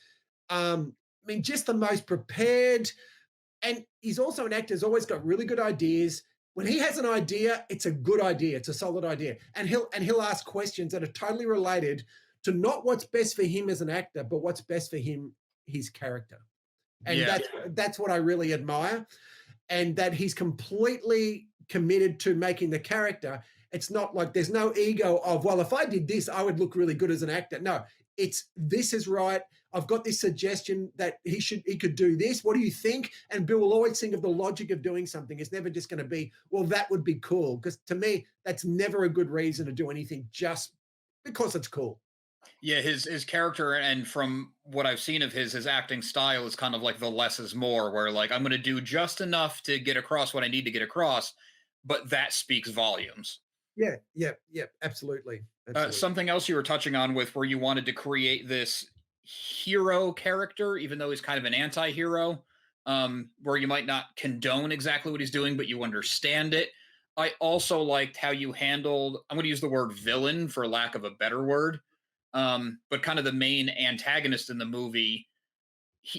just the most prepared. And he's also an actor who's always got really good ideas. When he has an idea, it's a good idea. It's a solid idea. And he'll ask questions that are totally related to not what's best for him as an actor, but what's best for him, his character. And that's what I really admire. And that he's completely committed to making the character. It's not like there's no ego of, well, if I did this, I would look really good as an actor. No, this is right. I've got this suggestion that he could do this. What do you think? And Bill will always think of the logic of doing something. It's never just going to be, well, that would be cool. Because to me, that's never a good reason to do anything just because it's cool. Yeah, his character, and from what I've seen of his acting style, is kind of like the less is more, where like I'm going to do just enough to get across what I need to get across, but that speaks volumes. Yeah, absolutely. Something else you were touching on with where you wanted to create this hero character, even though he's kind of an anti-hero, where you might not condone exactly what he's doing, but you understand it. I also liked how you handled, I'm going to use the word villain for lack of a better word, but kind of the main antagonist in the movie.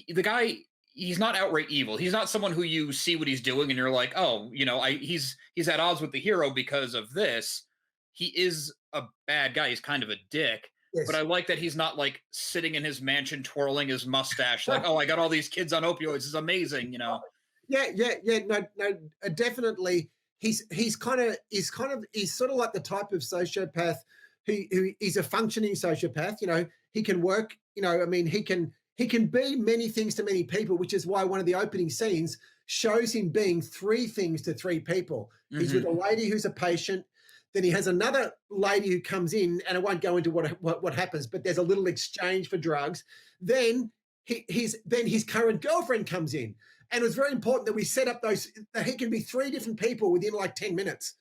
The guy, he's not outright evil. He's not someone who you see what he's doing and you're like, oh, he's at odds with the hero because of this. He is a bad guy. He's kind of a dick. Yes. But I like that he's not like sitting in his mansion twirling his mustache like, oh, I got all these kids on opioids. It's amazing, Yeah. No, definitely. He's sort of like the type of sociopath who is a functioning sociopath. He can work. He can be many things to many people, which is why one of the opening scenes shows him being three things to three people. Mm-hmm. He's with a lady who's a patient. Then he has another lady who comes in, and I won't go into what happens, but there's a little exchange for drugs. Then his current girlfriend comes in, and it was very important that we set up those that he can be three different people within like 10 minutes.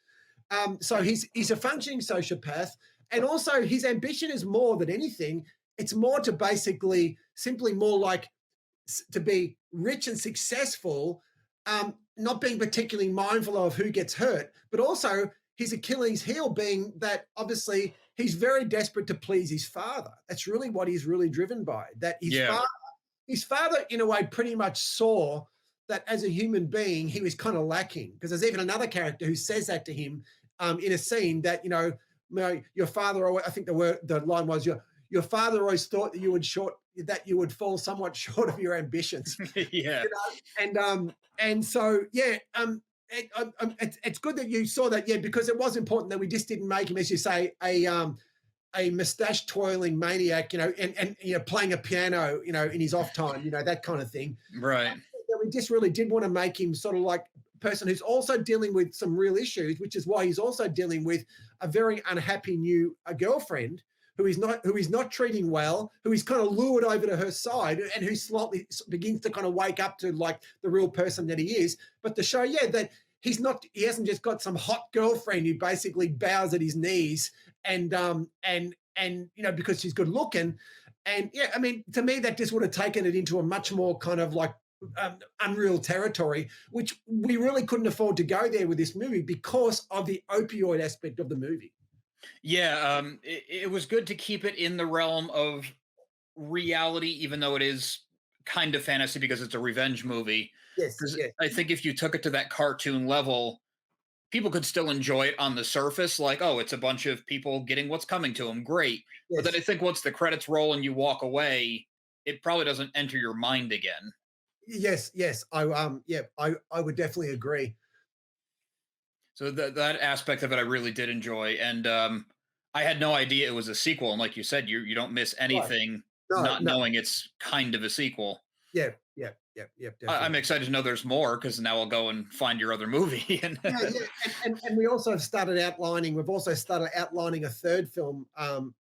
So he's a functioning sociopath, and also his ambition is more than anything. It's more to basically simply more like to be rich and successful, not being particularly mindful of who gets hurt, but also his Achilles heel being that obviously he's very desperate to please his father. That's really what he's really driven by. That Yeah. his father, in a way, pretty much saw that as a human being, he was kind of lacking. Because there's even another character who says that to him in a scene that, your father, I think the line was, your father always thought that you would fall somewhat short of your ambitions. Yeah. And so it's good that you saw that, because it was important that we just didn't make him, as you say, a mustache twirling maniac, and playing a piano, in his off time, that kind of thing. Right. That we just really did want to make him sort of like a person who's also dealing with some real issues, which is why he's also dealing with a very unhappy new girlfriend who is not treating well, who is kind of lured over to her side, and who slightly begins to kind of wake up to like the real person that he is. But to show, that he hasn't just got some hot girlfriend who basically bows at his knees and because she's good looking. And to me, that just would have taken it into a much more kind of like unreal territory, which we really couldn't afford to go there with this movie because of the opioid aspect of the movie. Yeah. It was good to keep it in the realm of reality, even though it is kind of fantasy because it's a revenge movie. Yes, Because yes, I think if you took it to that cartoon level, people could still enjoy it on the surface, like, oh, it's a bunch of people getting what's coming to them. Great. But then I yes. think once the credits roll and you walk away, it probably doesn't enter your mind again. Yes, yes. I would definitely agree. So that aspect of it, I really did enjoy, and I had no idea it was a sequel. And like you said, you don't miss Right. anything No, not no. knowing it's kind of a sequel. Yeah, yeah, yeah, yeah, I'm definitely. excited to know there's more because now I'll go and find your other movie. And Yeah, yeah, and we also have started outlining. We've also started outlining a third film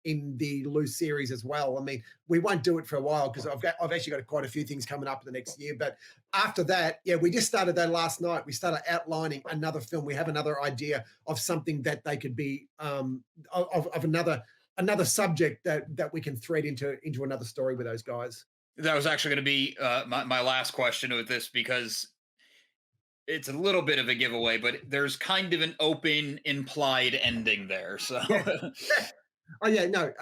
in the Loose series as well. I mean, we won't do it for a while because I've actually got quite a few things coming up in the next year. But after that, we just started that last night. We started outlining another film. We have another idea of something that they could be of another subject that we can thread into another story with those guys. that was actually going to be my last question with this because it's a little bit of a giveaway, but there's kind of an open implied ending there. So Yeah. Oh yeah, no,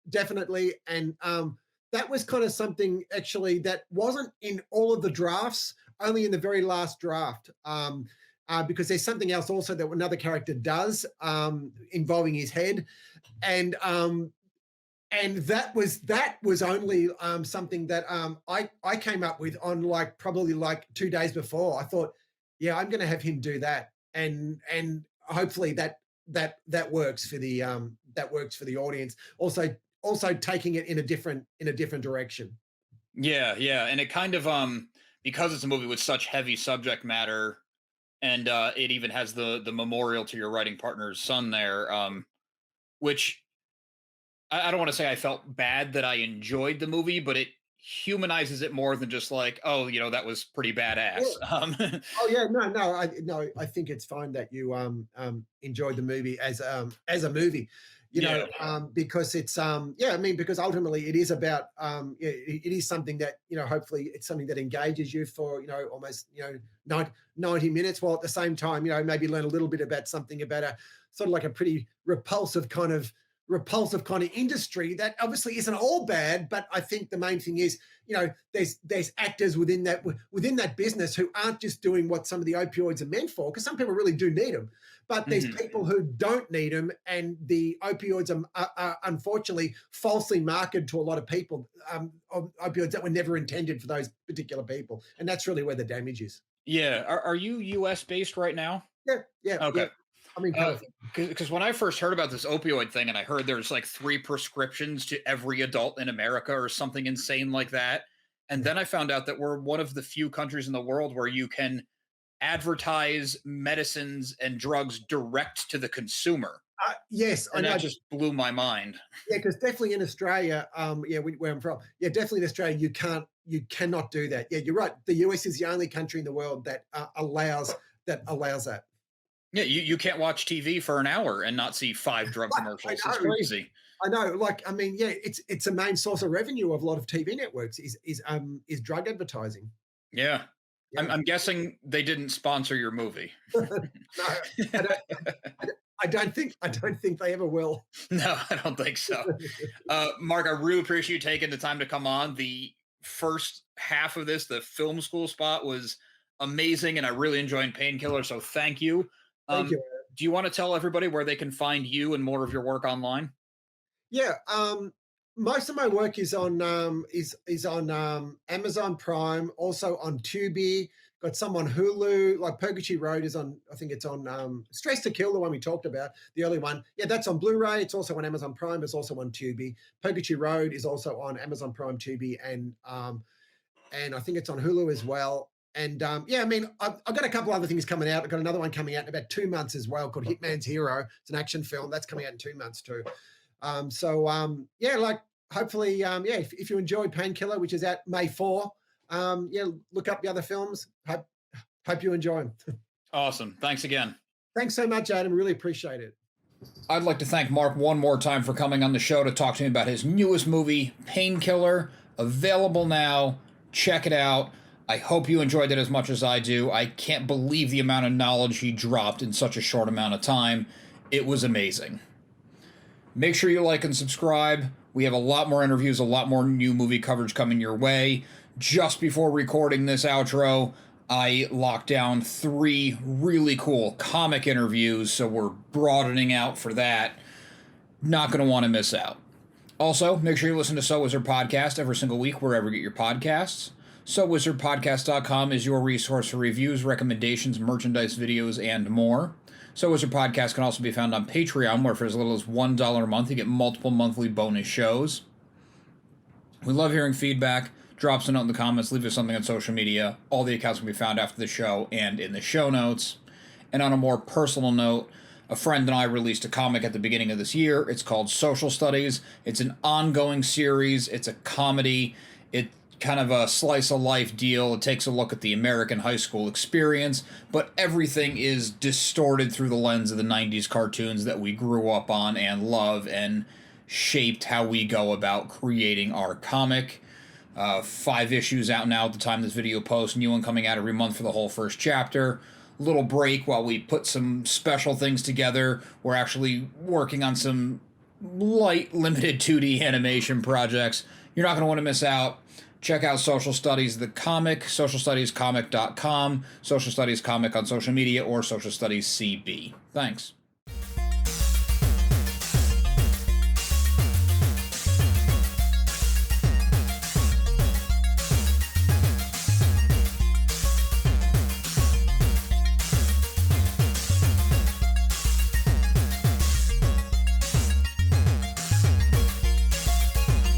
definitely, and that was kind of something actually that wasn't in all of the drafts, only in the very last draft, because there's something else also that another character does involving his head, and that was only something that I came up with on like probably like 2 days before. I thought, yeah, I'm going to have him do that, and hopefully that works for the audience. Also taking it in a different direction. yeah, yeah, and it kind of because it's a movie with such heavy subject matter, and it even has the memorial to your writing partner's son there, which I don't want to say I felt bad that I enjoyed the movie, but it humanizes it more than just like, oh, that was pretty badass. Oh yeah, no, I think it's fine that you enjoyed the movie as a movie, Yeah. because it's I mean because ultimately it is about it is something that hopefully it's something that engages you for almost 90 minutes, while at the same time maybe learn a little bit about something about a sort of like a pretty repulsive kind of industry that obviously isn't all bad, but I think the main thing is there's actors within that business who aren't just doing what some of the opioids are meant for, because some people really do need them, but there's Mhm. people who don't need them, and the opioids are unfortunately falsely marketed to a lot of people, opioids that were never intended for those particular people, and that's really where the damage is. Yeah. Are you US based right now? Yeah, yeah, yeah. Okay. I mean, perfect. Because when I first heard about this opioid thing, and I heard there's like 3 prescriptions to every adult in America or something insane like that, and Yeah. then I found out that we're one of the few countries in the world where you can advertise medicines and drugs direct to the consumer. Yes, I And know. that just blew my mind. Yeah, because definitely in Australia, yeah, where I'm from, yeah, definitely in Australia, you cannot do that. Yeah, you're right. The US is the only country in the world that allows that. Yeah, you can't watch TV for an hour and not see 5 drug I commercials. It's know. crazy. I know, like, I mean, yeah, it's a main source of revenue of a lot of TV networks is drug advertising. Yeah. Yeah. I'm guessing they didn't sponsor your movie. No, I don't I don't think they ever will. No, I don't think so. Mark, I really appreciate you taking the time to come on. The first half of this, the film school spot, was amazing, and I really enjoyed Painkiller. So thank you. Thank Um, you. do you want to tell everybody where they can find you and more of your work online? Yeah, most of my work is on Amazon Prime, also on Tubi. Got some on Hulu. Like Purgatory Road is on. I think it's on Stress to Kill, the one we talked about, the early one. Yeah, that's on Blu-ray. It's also on Amazon Prime. It's also on Tubi. Purgatory Road is also on Amazon Prime, Tubi, and I think it's on Hulu as well. And yeah, I mean, I've got a couple other things coming out. I've got another one coming out in about 2 months as well, called Hitman's Hero. It's an action film that's coming out in 2 months too. Yeah, like hopefully, yeah, if you enjoyed Painkiller, which is out May 4, yeah, look up the other films. Hope you enjoy them. Awesome. Thanks again. Thanks so much, Adam. Really appreciate it. I'd like to thank Mark one more time for coming on the show to talk to me about his newest movie, Painkiller, available now. Check it out. I hope you enjoyed it as much as I do. I can't believe the amount of knowledge he dropped in such a short amount of time. It was amazing. Make sure you like and subscribe. We have a lot more interviews, a lot more new movie coverage coming your way. Just before recording this outro, I locked down 3 really cool comic interviews, so we're broadening out for that. Not going to want to miss out. Also, make sure you listen to So Wizard Podcast every single week wherever you get your podcasts. SoWizardPodcast.com is your resource for reviews, recommendations, merchandise, videos, and more. So Wizard Podcast can also be found on Patreon, where for as little as $1 a month, you get multiple monthly bonus shows. We love hearing feedback. Drop us a note in the comments, leave us something on social media. All the accounts can be found after the show and in the show notes. And on a more personal note, a friend and I released a comic at the beginning of this year. It's called Social Studies. It's an ongoing series. It's a comedy. It's kind of a slice of life deal. It takes a look at the American high school experience, but everything is distorted through the lens of the 90s cartoons that we grew up on and love and shaped how we go about creating our comic. 5 issues out now at the time this video posts. New one coming out every month for the whole first chapter. Little break while we put some special things together. We're actually working on some light, limited 2D animation projects. You're not going to want to miss out. Check out Social Studies, the comic, socialstudiescomic.com, Social Studies Comic on social media, or Social Studies CB. Thanks.